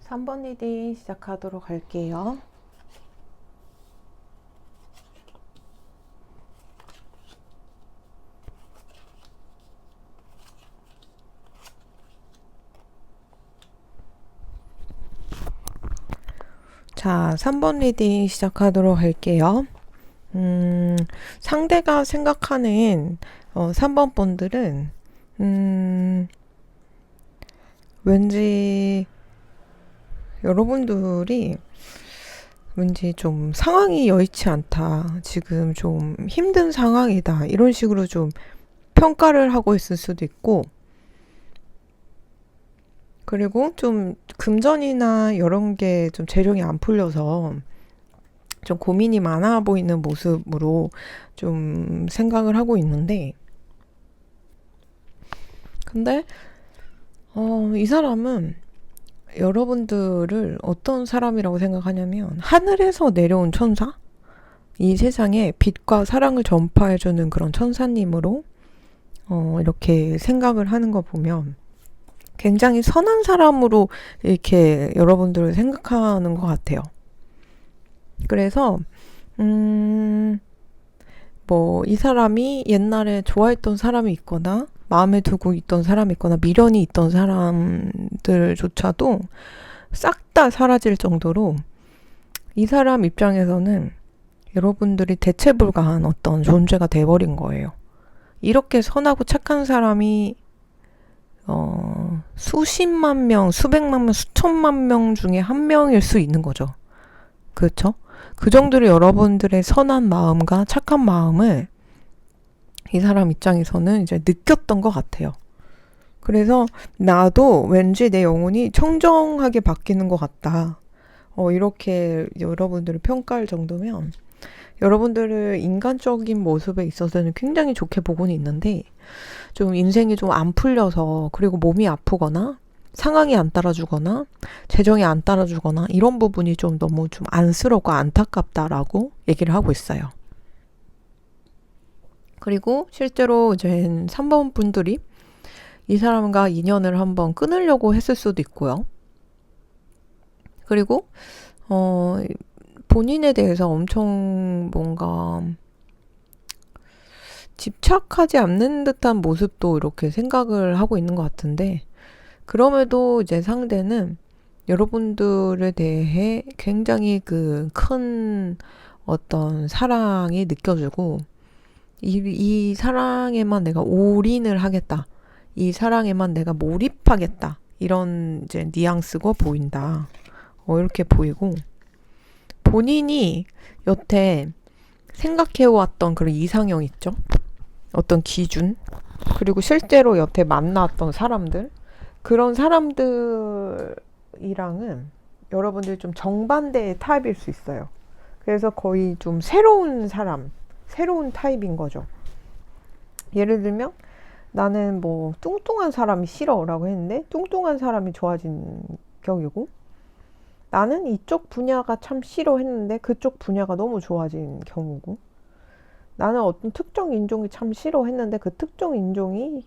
3번 리딩 시작하도록 할게요. 자, 3번 리딩 시작하도록 할게요. 상대가 생각하는 3번 분들은 왠지 여러분들이 왠지 좀 상황이 여의치 않다. 지금 좀 힘든 상황이다. 이런 식으로 좀 평가를 하고 있을 수도 있고, 그리고 좀 금전이나 이런 게 좀 재정이 안 풀려서 좀 고민이 많아 보이는 모습으로 좀 생각을 하고 있는데, 근데 이 사람은 여러분들을 어떤 사람이라고 생각하냐면 하늘에서 내려온 천사? 이 세상에 빛과 사랑을 전파해주는 그런 천사님으로 이렇게 생각을 하는 거 보면 굉장히 선한 사람으로 이렇게 여러분들을 생각하는 것 같아요. 그래서 뭐 이 사람이 옛날에 좋아했던 사람이 있거나 마음에 두고 있던 사람이 있거나 미련이 있던 사람들조차도 싹 다 사라질 정도로 이 사람 입장에서는 여러분들이 대체 불가한 어떤 존재가 돼버린 거예요. 이렇게 선하고 착한 사람이 수십만 명, 수백만 명, 수천만 명 중에 한 명일 수 있는 거죠. 그렇죠? 그 정도로 여러분들의 선한 마음과 착한 마음을 이 사람 입장에서는 이제 느꼈던 것 같아요. 그래서 나도 왠지 내 영혼이 청정하게 바뀌는 것 같다. 이렇게 여러분들을 평가할 정도면 여러분들을 인간적인 모습에 있어서는 굉장히 좋게 보고는 있는데, 좀 인생이 좀 안 풀려서, 그리고 몸이 아프거나 상황이 안 따라주거나 재정이 안 따라주거나 이런 부분이 좀 너무 좀 안쓰럽고 안타깝다라고 얘기를 하고 있어요. 그리고 실제로 이제 3번 분들이 이 사람과 인연을 한번 끊으려고 했을 수도 있고요. 그리고 본인에 대해서 엄청 뭔가 집착하지 않는 듯한 모습도 이렇게 생각을 하고 있는 것 같은데, 그럼에도 이제 상대는 여러분들에 대해 굉장히 그 큰 어떤 사랑이 느껴지고, 이 사랑에만 내가 올인을 하겠다. 이 사랑에만 내가 몰입하겠다. 이런 이제 뉘앙스가 보인다. 이렇게 보이고, 본인이 여태 생각해왔던 그런 이상형 있죠? 어떤 기준, 그리고 실제로 여태 만났던 사람들, 그런 사람들이랑은 여러분들이 좀 정반대의 타입일 수 있어요. 그래서 거의 좀 새로운 사람, 새로운 타입인 거죠. 예를 들면 나는 뭐 뚱뚱한 사람이 싫어라고 했는데 뚱뚱한 사람이 좋아진 격이고, 나는 이쪽 분야가 참 싫어했는데 그쪽 분야가 너무 좋아진 경우고, 나는 어떤 특정 인종이 참 싫어했는데 그 특정 인종이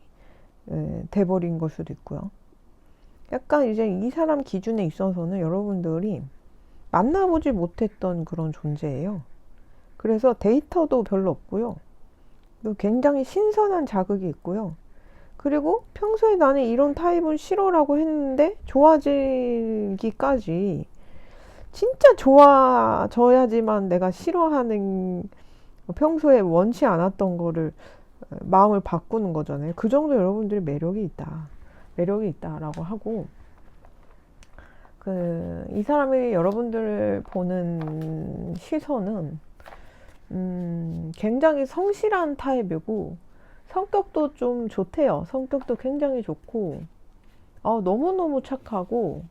돼버린 걸 수도 있고요. 약간 이제 이 사람 기준에 있어서는 여러분들이 만나보지 못했던 그런 존재예요. 그래서 데이터도 별로 없고요. 굉장히 신선한 자극이 있고요. 그리고 평소에 나는 이런 타입은 싫어라고 했는데 좋아지기까지 진짜 좋아져야지만 내가 싫어하는, 평소에 원치 않았던 거를 마음을 바꾸는 거잖아요. 그 정도 여러분들이 매력이 있다라고 하고, 이 사람이 여러분들을 보는 시선은 굉장히 성실한 타입이고, 성격도 좀 좋대요. 성격도 굉장히 좋고, 너무너무 착하고,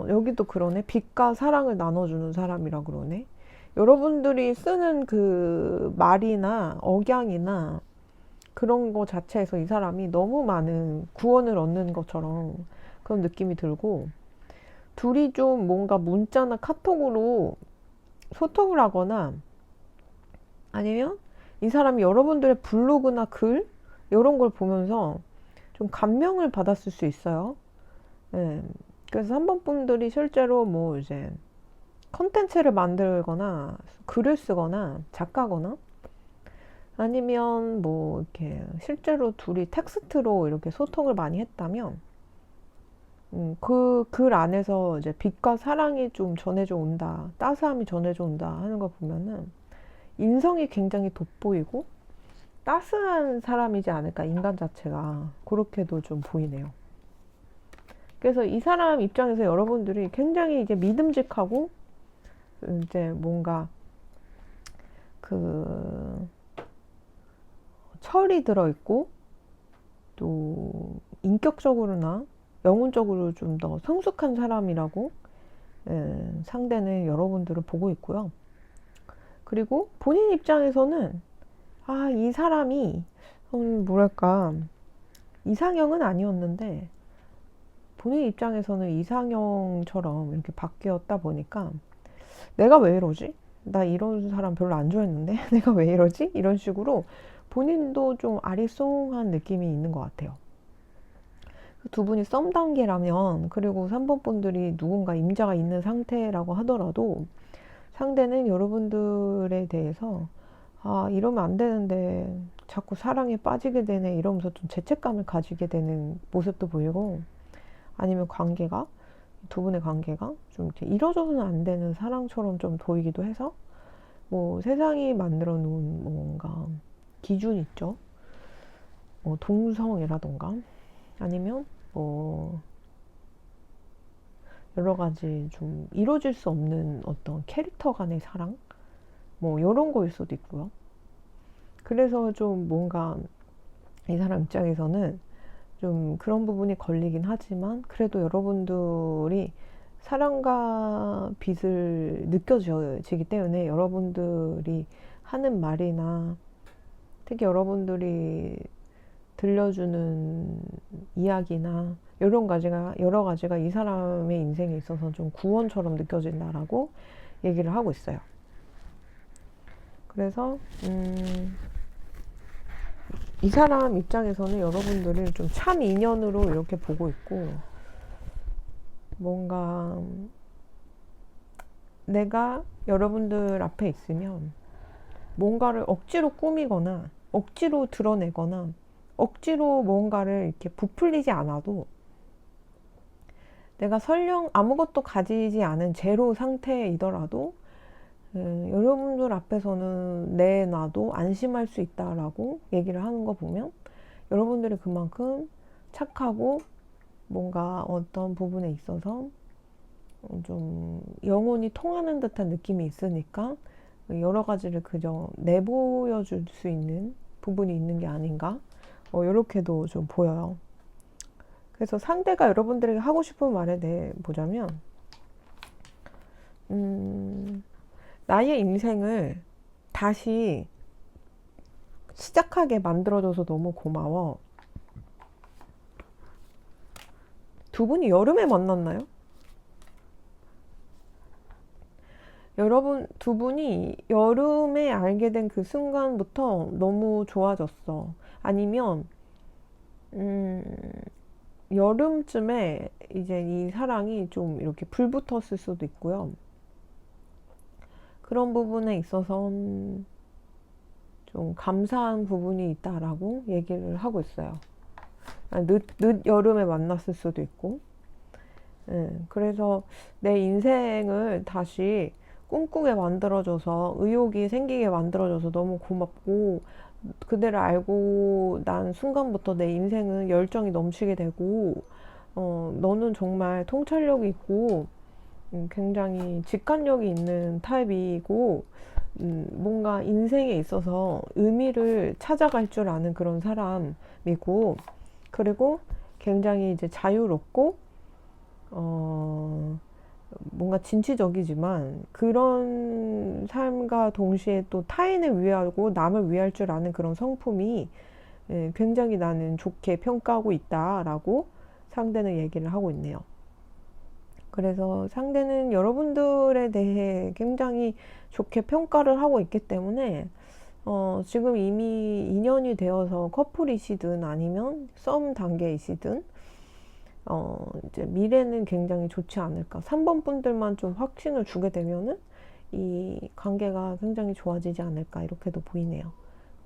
여기도 그러네. 빛과 사랑을 나눠주는 사람이라 그러네. 여러분들이 쓰는 그 말이나 억양이나 그런 거 자체에서 이 사람이 너무 많은 구원을 얻는 것처럼 그런 느낌이 들고, 둘이 좀 뭔가 문자나 카톡으로 소통을 하거나, 아니면 이 사람이 여러분들의 블로그나 글 이런 걸 보면서 좀 감명을 받았을 수 있어요. 네. 그래서 3번 분들이 실제로 뭐 이제 컨텐츠를 만들거나 글을 쓰거나 작가거나, 아니면 뭐 이렇게 실제로 둘이 텍스트로 이렇게 소통을 많이 했다면 그 글 안에서 이제 빛과 사랑이 좀 전해져 온다, 따스함이 전해져 온다 하는 거 보면은 인성이 굉장히 돋보이고 따스한 사람이지 않을까, 인간 자체가. 그렇게도 좀 보이네요. 그래서 이 사람 입장에서 여러분들이 굉장히 이제 믿음직하고 이제 뭔가 그 철이 들어있고 또 인격적으로나 영혼적으로 좀 더 성숙한 사람이라고 상대는 여러분들을 보고 있고요. 그리고 본인 입장에서는 이 사람이 뭐랄까 이상형은 아니었는데 본인 입장에서는 이상형처럼 이렇게 바뀌었다 보니까 내가 왜 이러지? 나 이런 사람 별로 안 좋아했는데 내가 왜 이러지? 이런 식으로 본인도 좀 아리송한 느낌이 있는 것 같아요. 두 분이 썸 단계라면, 그리고 3번 분들이 누군가 임자가 있는 상태라고 하더라도 상대는 여러분들에 대해서 이러면 안 되는데 자꾸 사랑에 빠지게 되네 이러면서 좀 죄책감을 가지게 되는 모습도 보이고, 아니면 두 분의 관계가 좀 이렇게 이뤄져서는 안 되는 사랑처럼 좀 보이기도 해서, 뭐 세상이 만들어 놓은 뭔가 기준 있죠. 뭐 동성애라던가 아니면 뭐 여러 가지 좀 이루어질 수 없는 어떤 캐릭터 간의 사랑, 뭐 이런 거일 수도 있고요. 그래서 좀 뭔가 이 사람 입장에서는 좀 그런 부분이 걸리긴 하지만, 그래도 여러분들이 사랑과 빛을 느껴지기 때문에 여러분들이 하는 말이나 특히 여러분들이 들려주는 이야기나 여러 가지가 이 사람의 인생에 있어서 좀 구원처럼 느껴진다라고 얘기를 하고 있어요. 그래서 이 사람 입장에서는 여러분들을 좀 참 인연으로 이렇게 보고 있고, 뭔가 내가 여러분들 앞에 있으면 뭔가를 억지로 꾸미거나 억지로 드러내거나 억지로 뭔가를 이렇게 부풀리지 않아도, 내가 설령 아무것도 가지지 않은 제로 상태이더라도 여러분들 앞에서는 나도 안심할 수 있다라고 얘기를 하는 거 보면 여러분들이 그만큼 착하고 뭔가 어떤 부분에 있어서 좀 영혼이 통하는 듯한 느낌이 있으니까 여러 가지를 그저 내보여줄 수 있는 부분이 있는 게 아닌가, 이렇게도 좀 보여요. 그래서 상대가 여러분들에게 하고 싶은 말에 대해 보자면, 나의 인생을 다시 시작하게 만들어줘서 너무 고마워. 두 분이 여름에 만났나요? 여러분 두 분이 여름에 알게 된 그 순간부터 너무 좋아졌어. 아니면 여름쯤에 이제 이 사랑이 좀 이렇게 불붙었을 수도 있고요. 그런 부분에 있어서 좀 감사한 부분이 있다라고 얘기를 하고 있어요. 늦 여름에 만났을 수도 있고. 그래서 내 인생을 다시 꿈꾸게 만들어줘서, 의욕이 생기게 만들어줘서 너무 고맙고, 그대를 알고 난 순간부터 내 인생은 열정이 넘치게 되고, 너는 정말 통찰력이 있고 굉장히 직관력이 있는 타입이고, 뭔가 인생에 있어서 의미를 찾아갈 줄 아는 그런 사람이고, 그리고 굉장히 이제 자유롭고 뭔가 진취적이지만 그런 삶과 동시에 또 타인을 위하고 남을 위할 줄 아는 그런 성품이 굉장히 나는 좋게 평가하고 있다라고 상대는 얘기를 하고 있네요. 그래서 상대는 여러분들에 대해 굉장히 좋게 평가를 하고 있기 때문에 지금 이미 인연이 되어서 커플이시든 아니면 썸 단계이시든 이제 미래는 굉장히 좋지 않을까. 3번 분들만 좀 확신을 주게 되면은 이 관계가 굉장히 좋아지지 않을까, 이렇게도 보이네요.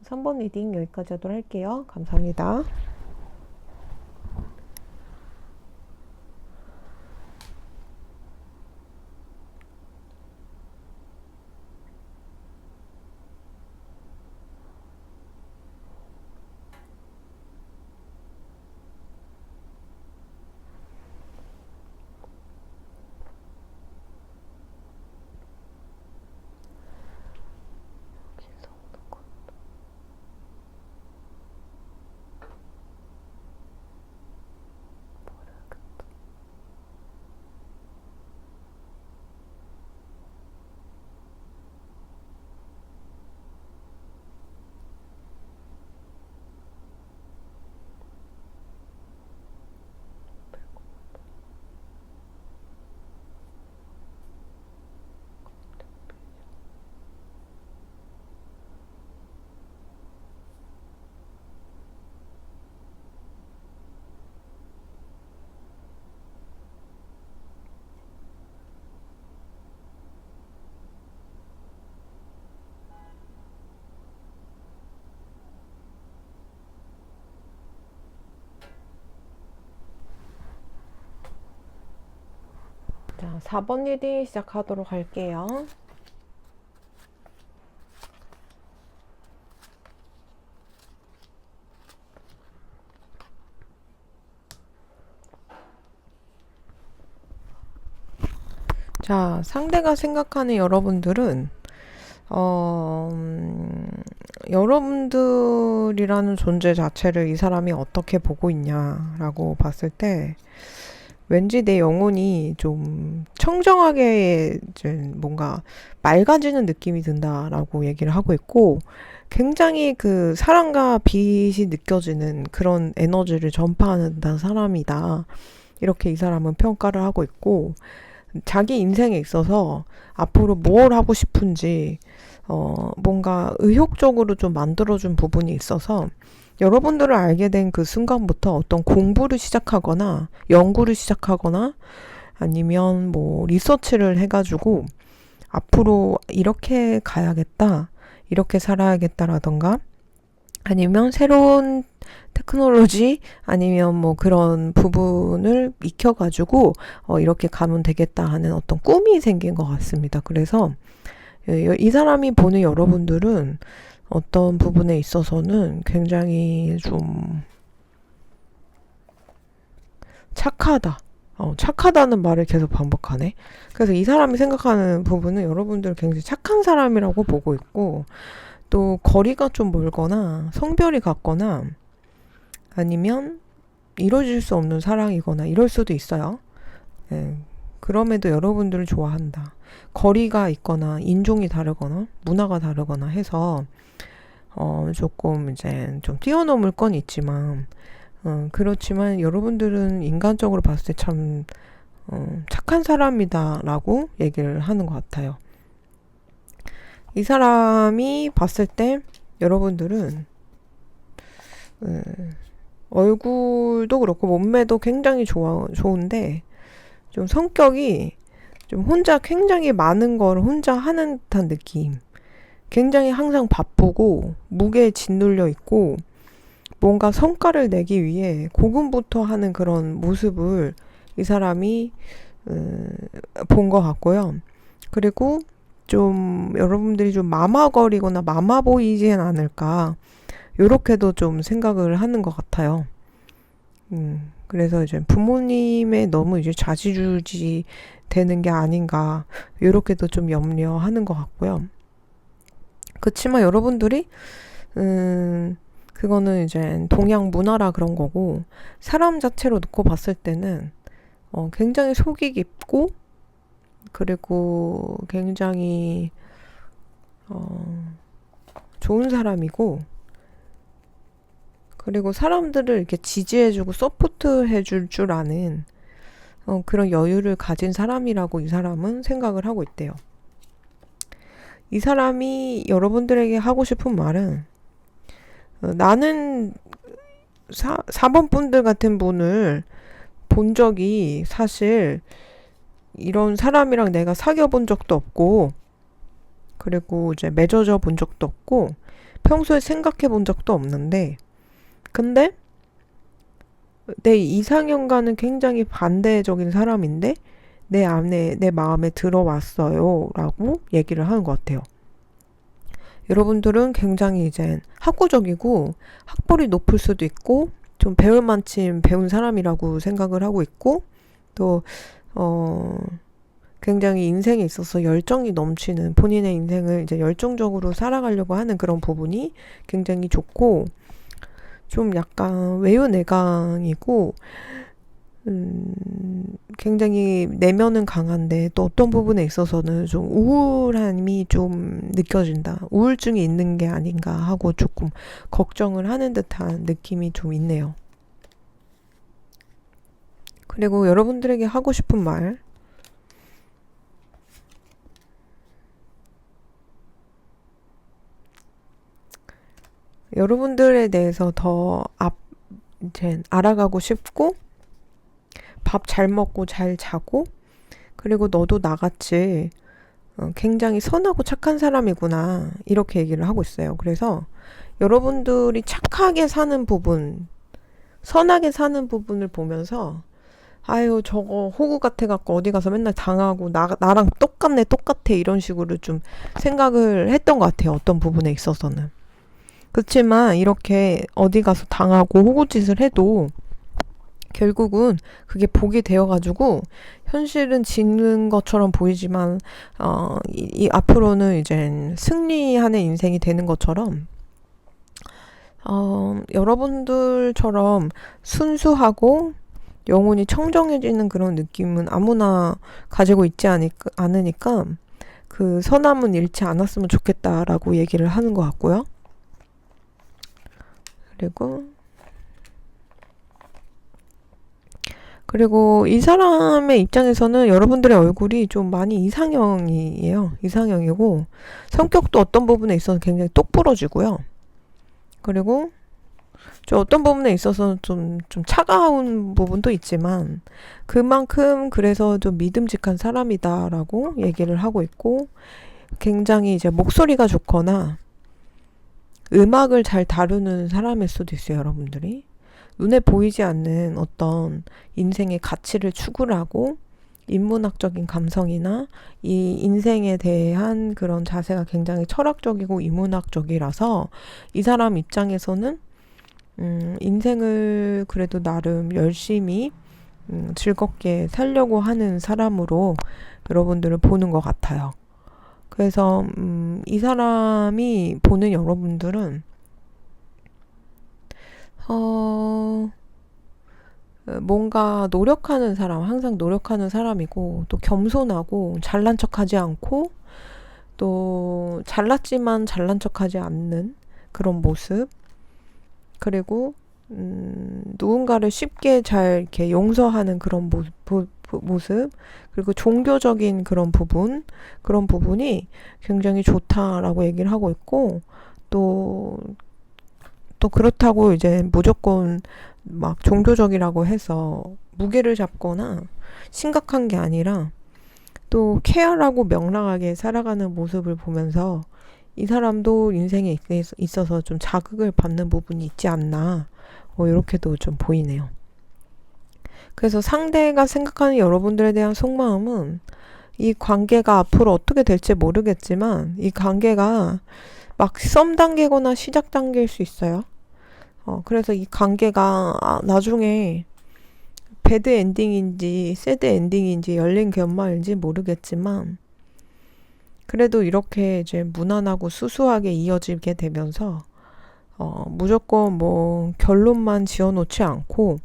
3번 리딩 여기까지 하도록 할게요. 감사합니다. 자, 4번 리딩 시작하도록 할게요. 자, 상대가 생각하는 여러분들은 여러분들이라는 존재 자체를 이 사람이 어떻게 보고 있냐라고 봤을 때 왠지 내 영혼이 좀 청정하게 이제 뭔가 맑아지는 느낌이 든다라고 얘기를 하고 있고, 굉장히 그 사랑과 빛이 느껴지는 그런 에너지를 전파하는 사람이다. 이렇게 이 사람은 평가를 하고 있고, 자기 인생에 있어서 앞으로 뭘 하고 싶은지 뭔가 의욕적으로 좀 만들어준 부분이 있어서 여러분들을 알게 된 그 순간부터 어떤 공부를 시작하거나 연구를 시작하거나 아니면 뭐 리서치를 해가지고 앞으로 이렇게 가야겠다, 이렇게 살아야겠다라던가 아니면 새로운 테크놀로지 아니면 뭐 그런 부분을 익혀가지고 이렇게 가면 되겠다 하는 어떤 꿈이 생긴 것 같습니다. 그래서 이 사람이 보는 여러분들은 어떤 부분에 있어서는 굉장히 좀 착하다. 착하다는 말을 계속 반복하네. 그래서 이 사람이 생각하는 부분은 여러분들 굉장히 착한 사람이라고 보고 있고, 또 거리가 좀 멀거나 성별이 같거나 아니면 이루어질 수 없는 사랑이거나 이럴 수도 있어요. 예, 그럼에도 여러분들을 좋아한다. 거리가 있거나 인종이 다르거나 문화가 다르거나 해서 조금 이제 좀 뛰어넘을 건 있지만 그렇지만 여러분들은 인간적으로 봤을 때 참 착한 사람이다라고 얘기를 하는 것 같아요. 이 사람이 봤을 때 여러분들은 얼굴도 그렇고 몸매도 굉장히 좋은데 좀 성격이 좀 혼자 굉장히 많은 걸 혼자 하는 듯한 느낌. 굉장히 항상 바쁘고 무게에 짓눌려 있고 뭔가 성과를 내기 위해 고군분투하는 그런 모습을 이 사람이 본 것 같고요. 그리고 좀 여러분들이 좀 마마거리거나 마마 보이진 않을까, 요렇게도 좀 생각을 하는 것 같아요. 그래서 이제 부모님의 너무 이제 좌지우지 되는 게 아닌가, 요렇게도 좀 염려하는 것 같고요. 그치만 여러분들이 그거는 이제 동양 문화라 그런 거고, 사람 자체로 놓고 봤을 때는 굉장히 속이 깊고, 그리고 굉장히 좋은 사람이고, 그리고 사람들을 이렇게 지지해주고 서포트해줄 줄 아는 그런 여유를 가진 사람이라고 이 사람은 생각을 하고 있대요. 이 사람이 여러분들에게 하고 싶은 말은 나는 4번 분들 같은 분을 본 적이 사실 이런 사람이랑 내가 사귀어 본 적도 없고, 그리고 이제 맺어져 본 적도 없고, 평소에 생각해 본 적도 없는데, 근데 내 이상형과는 굉장히 반대적인 사람인데 내 마음에 들어왔어요 라고 얘기를 하는 것 같아요. 여러분들은 굉장히 이제 학구적이고 학벌이 높을 수도 있고 좀 배울 만큼 배운 사람이라고 생각을 하고 있고, 또 굉장히 인생에 있어서 열정이 넘치는, 본인의 인생을 이제 열정적으로 살아가려고 하는 그런 부분이 굉장히 좋고, 좀 약간 외유내강이고 굉장히 내면은 강한데 또 어떤 부분에 있어서는 좀 우울함이 좀 느껴진다, 우울증이 있는 게 아닌가 하고 조금 걱정을 하는 듯한 느낌이 좀 있네요. 그리고 여러분들에게 하고 싶은 말, 여러분들에 대해서 더 이제 알아가고 싶고, 밥 잘 먹고 잘 자고, 그리고 너도 나같이 굉장히 선하고 착한 사람이구나, 이렇게 얘기를 하고 있어요. 그래서 여러분들이 착하게 사는 부분, 선하게 사는 부분을 보면서 아유, 저거 호구 같아갖고 어디 가서 맨날 당하고, 나랑 똑같네, 똑같아, 이런 식으로 좀 생각을 했던 것 같아요. 어떤 부분에 있어서는. 그렇지만 이렇게 어디 가서 당하고 호구짓을 해도 결국은 그게 복이 되어가지고 현실은 지는 것처럼 보이지만 이 앞으로는 이제 승리하는 인생이 되는 것처럼 여러분들처럼 순수하고 영혼이 청정해지는 그런 느낌은 아무나 가지고 있지 않으니까 그 선함은 잃지 않았으면 좋겠다라고 얘기를 하는 것 같고요. 그리고 이 사람의 입장에서는 여러분들의 얼굴이 좀 많이 이상형이에요. 이상형이고 성격도 어떤 부분에 있어서 굉장히 똑부러지고요. 그리고 좀 어떤 부분에 있어서는 좀 차가운 부분도 있지만 그만큼 그래서 좀 믿음직한 사람이다라고 얘기를 하고 있고 굉장히 이제 목소리가 좋거나 음악을 잘 다루는 사람일 수도 있어요, 여러분들이. 눈에 보이지 않는 어떤 인생의 가치를 추구하고 인문학적인 감성이나 이 인생에 대한 그런 자세가 굉장히 철학적이고 인문학적이라서 이 사람 입장에서는 인생을 그래도 나름 열심히 즐겁게 살려고 하는 사람으로 여러분들을 보는 것 같아요. 그래서 이 사람이 보는 여러분들은 어, 뭔가 노력하는 사람, 항상 노력하는 사람이고 또 겸손하고 잘난 척하지 않고 또 잘났지만 잘난 척하지 않는 그런 모습. 그리고 누군가를 쉽게 잘 이렇게 용서하는 그런 모습. 그리고 종교적인 그런 부분이 굉장히 좋다라고 얘기를 하고 있고 또 그렇다고 이제 무조건 막 종교적이라고 해서 무게를 잡거나 심각한 게 아니라 또 쾌활하고 명랑하게 살아가는 모습을 보면서 이 사람도 인생에 있어서 좀 자극을 받는 부분이 있지 않나 이렇게도 좀 보이네요. 그래서 상대가 생각하는 여러분들에 대한 속마음은 이 관계가 앞으로 어떻게 될지 모르겠지만 이 관계가 막 썸 단계거나 시작 단계일 수 있어요. 그래서 이 관계가 나중에 배드 엔딩인지 새드 엔딩인지 열린 결말인지 모르겠지만 그래도 이렇게 이제 무난하고 수수하게 이어지게 되면서 무조건 뭐 결론만 지어놓지 않고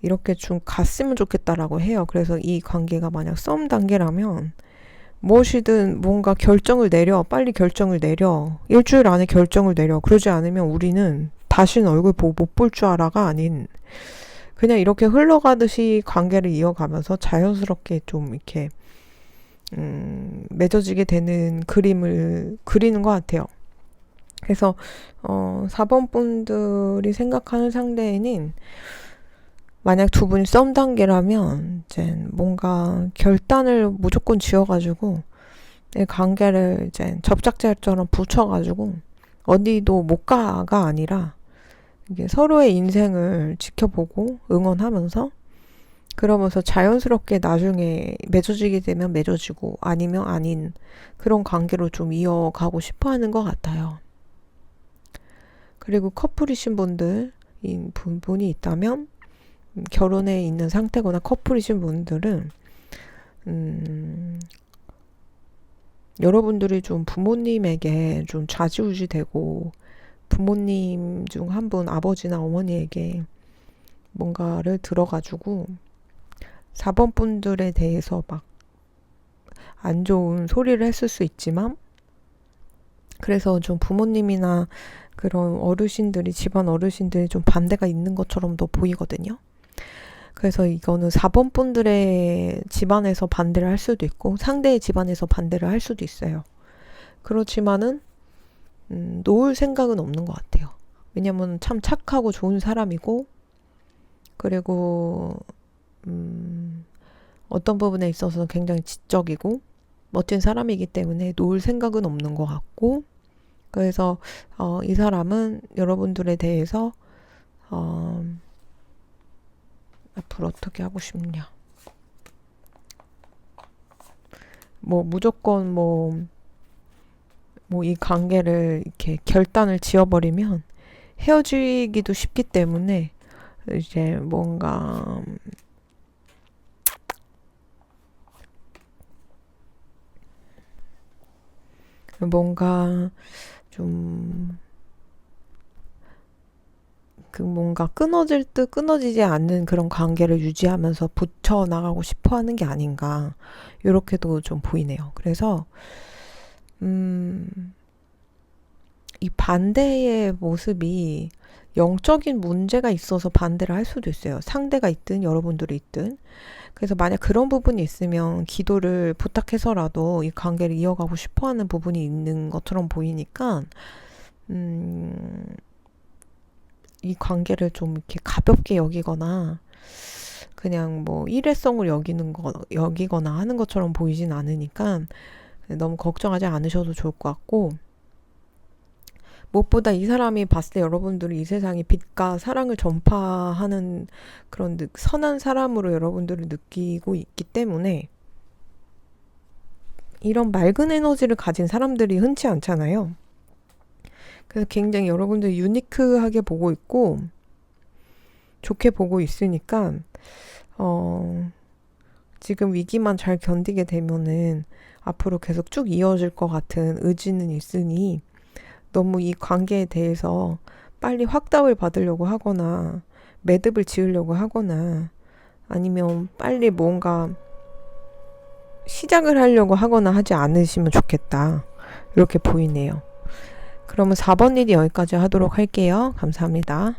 이렇게 좀 갔으면 좋겠다라고 해요. 그래서 이 관계가 만약 썸 단계라면 무엇이든 뭔가 결정을 내려, 빨리 결정을 내려, 일주일 안에 결정을 내려. 그러지 않으면 우리는 다시는 얼굴 못 볼 줄 알아가 아닌 그냥 이렇게 흘러가듯이 관계를 이어가면서 자연스럽게 좀 이렇게 맺어지게 되는 그림을 그리는 것 같아요. 그래서 4번 분들이 생각하는 상대에는 만약 두 분이 썸 단계라면 이제 뭔가 결단을 무조건 지어가지고 이 관계를 이제 접착제처럼 붙여가지고 어디도 못 가가 아니라 이게 서로의 인생을 지켜보고 응원하면서 그러면서 자연스럽게 나중에 맺어지게 되면 맺어지고 아니면 아닌 그런 관계로 좀 이어가고 싶어 하는 것 같아요. 그리고 커플이신 분이 있다면 결혼해 있는 상태거나 커플이신 분들은 여러분들이 좀 부모님에게 좀 좌지우지 되고 부모님 중 한 분 아버지나 어머니에게 뭔가를 들어가지고 4번 분들에 대해서 막 안 좋은 소리를 했을 수 있지만 그래서 좀 부모님이나 그런 집안 어르신들이 좀 반대가 있는 것처럼도 보이거든요. 그래서 이거는 4번 분들의 집안에서 반대를 할 수도 있고 상대의 집안에서 반대를 할 수도 있어요. 그렇지만은 놓을 생각은 없는 것 같아요. 왜냐면 참 착하고 좋은 사람이고 그리고 어떤 부분에 있어서 굉장히 지적이고 멋진 사람이기 때문에 놓을 생각은 없는 것 같고 그래서 이 사람은 여러분들에 대해서 앞으로 어떻게 하고 싶냐. 뭐 무조건 이 관계를 이렇게 결단을 지어버리면 헤어지기도 쉽기 때문에 이제 뭔가 좀 뭔가 끊어질 듯 끊어지지 않는 그런 관계를 유지하면서 붙여 나가고 싶어 하는 게 아닌가. 요렇게도 좀 보이네요. 그래서, 음, 이 반대의 모습이 영적인 문제가 있어서 반대를 할 수도 있어요. 상대가 있든 여러분들이 있든. 그래서 만약 그런 부분이 있으면 기도를 부탁해서라도 이 관계를 이어가고 싶어 하는 부분이 있는 것처럼 보이니까, 음, 이 관계를 좀 이렇게 가볍게 여기거나 그냥 일회성을 여기거나 하는 것처럼 보이진 않으니까 너무 걱정하지 않으셔도 좋을 것 같고, 무엇보다 이 사람이 봤을 때 여러분들이 이 세상에 빛과 사랑을 전파하는 그런 선한 사람으로 여러분들을 느끼고 있기 때문에 이런 맑은 에너지를 가진 사람들이 흔치 않잖아요. 그래서 굉장히 여러분들 유니크하게 보고 있고 좋게 보고 있으니까 지금 위기만 잘 견디게 되면은 앞으로 계속 쭉 이어질 것 같은 의지는 있으니 너무 이 관계에 대해서 빨리 확답을 받으려고 하거나 매듭을 지으려고 하거나 아니면 빨리 뭔가 시작을 하려고 하거나 하지 않으시면 좋겠다. 이렇게 보이네요. 그러면 4번 일이 여기까지 하도록 할게요. 감사합니다.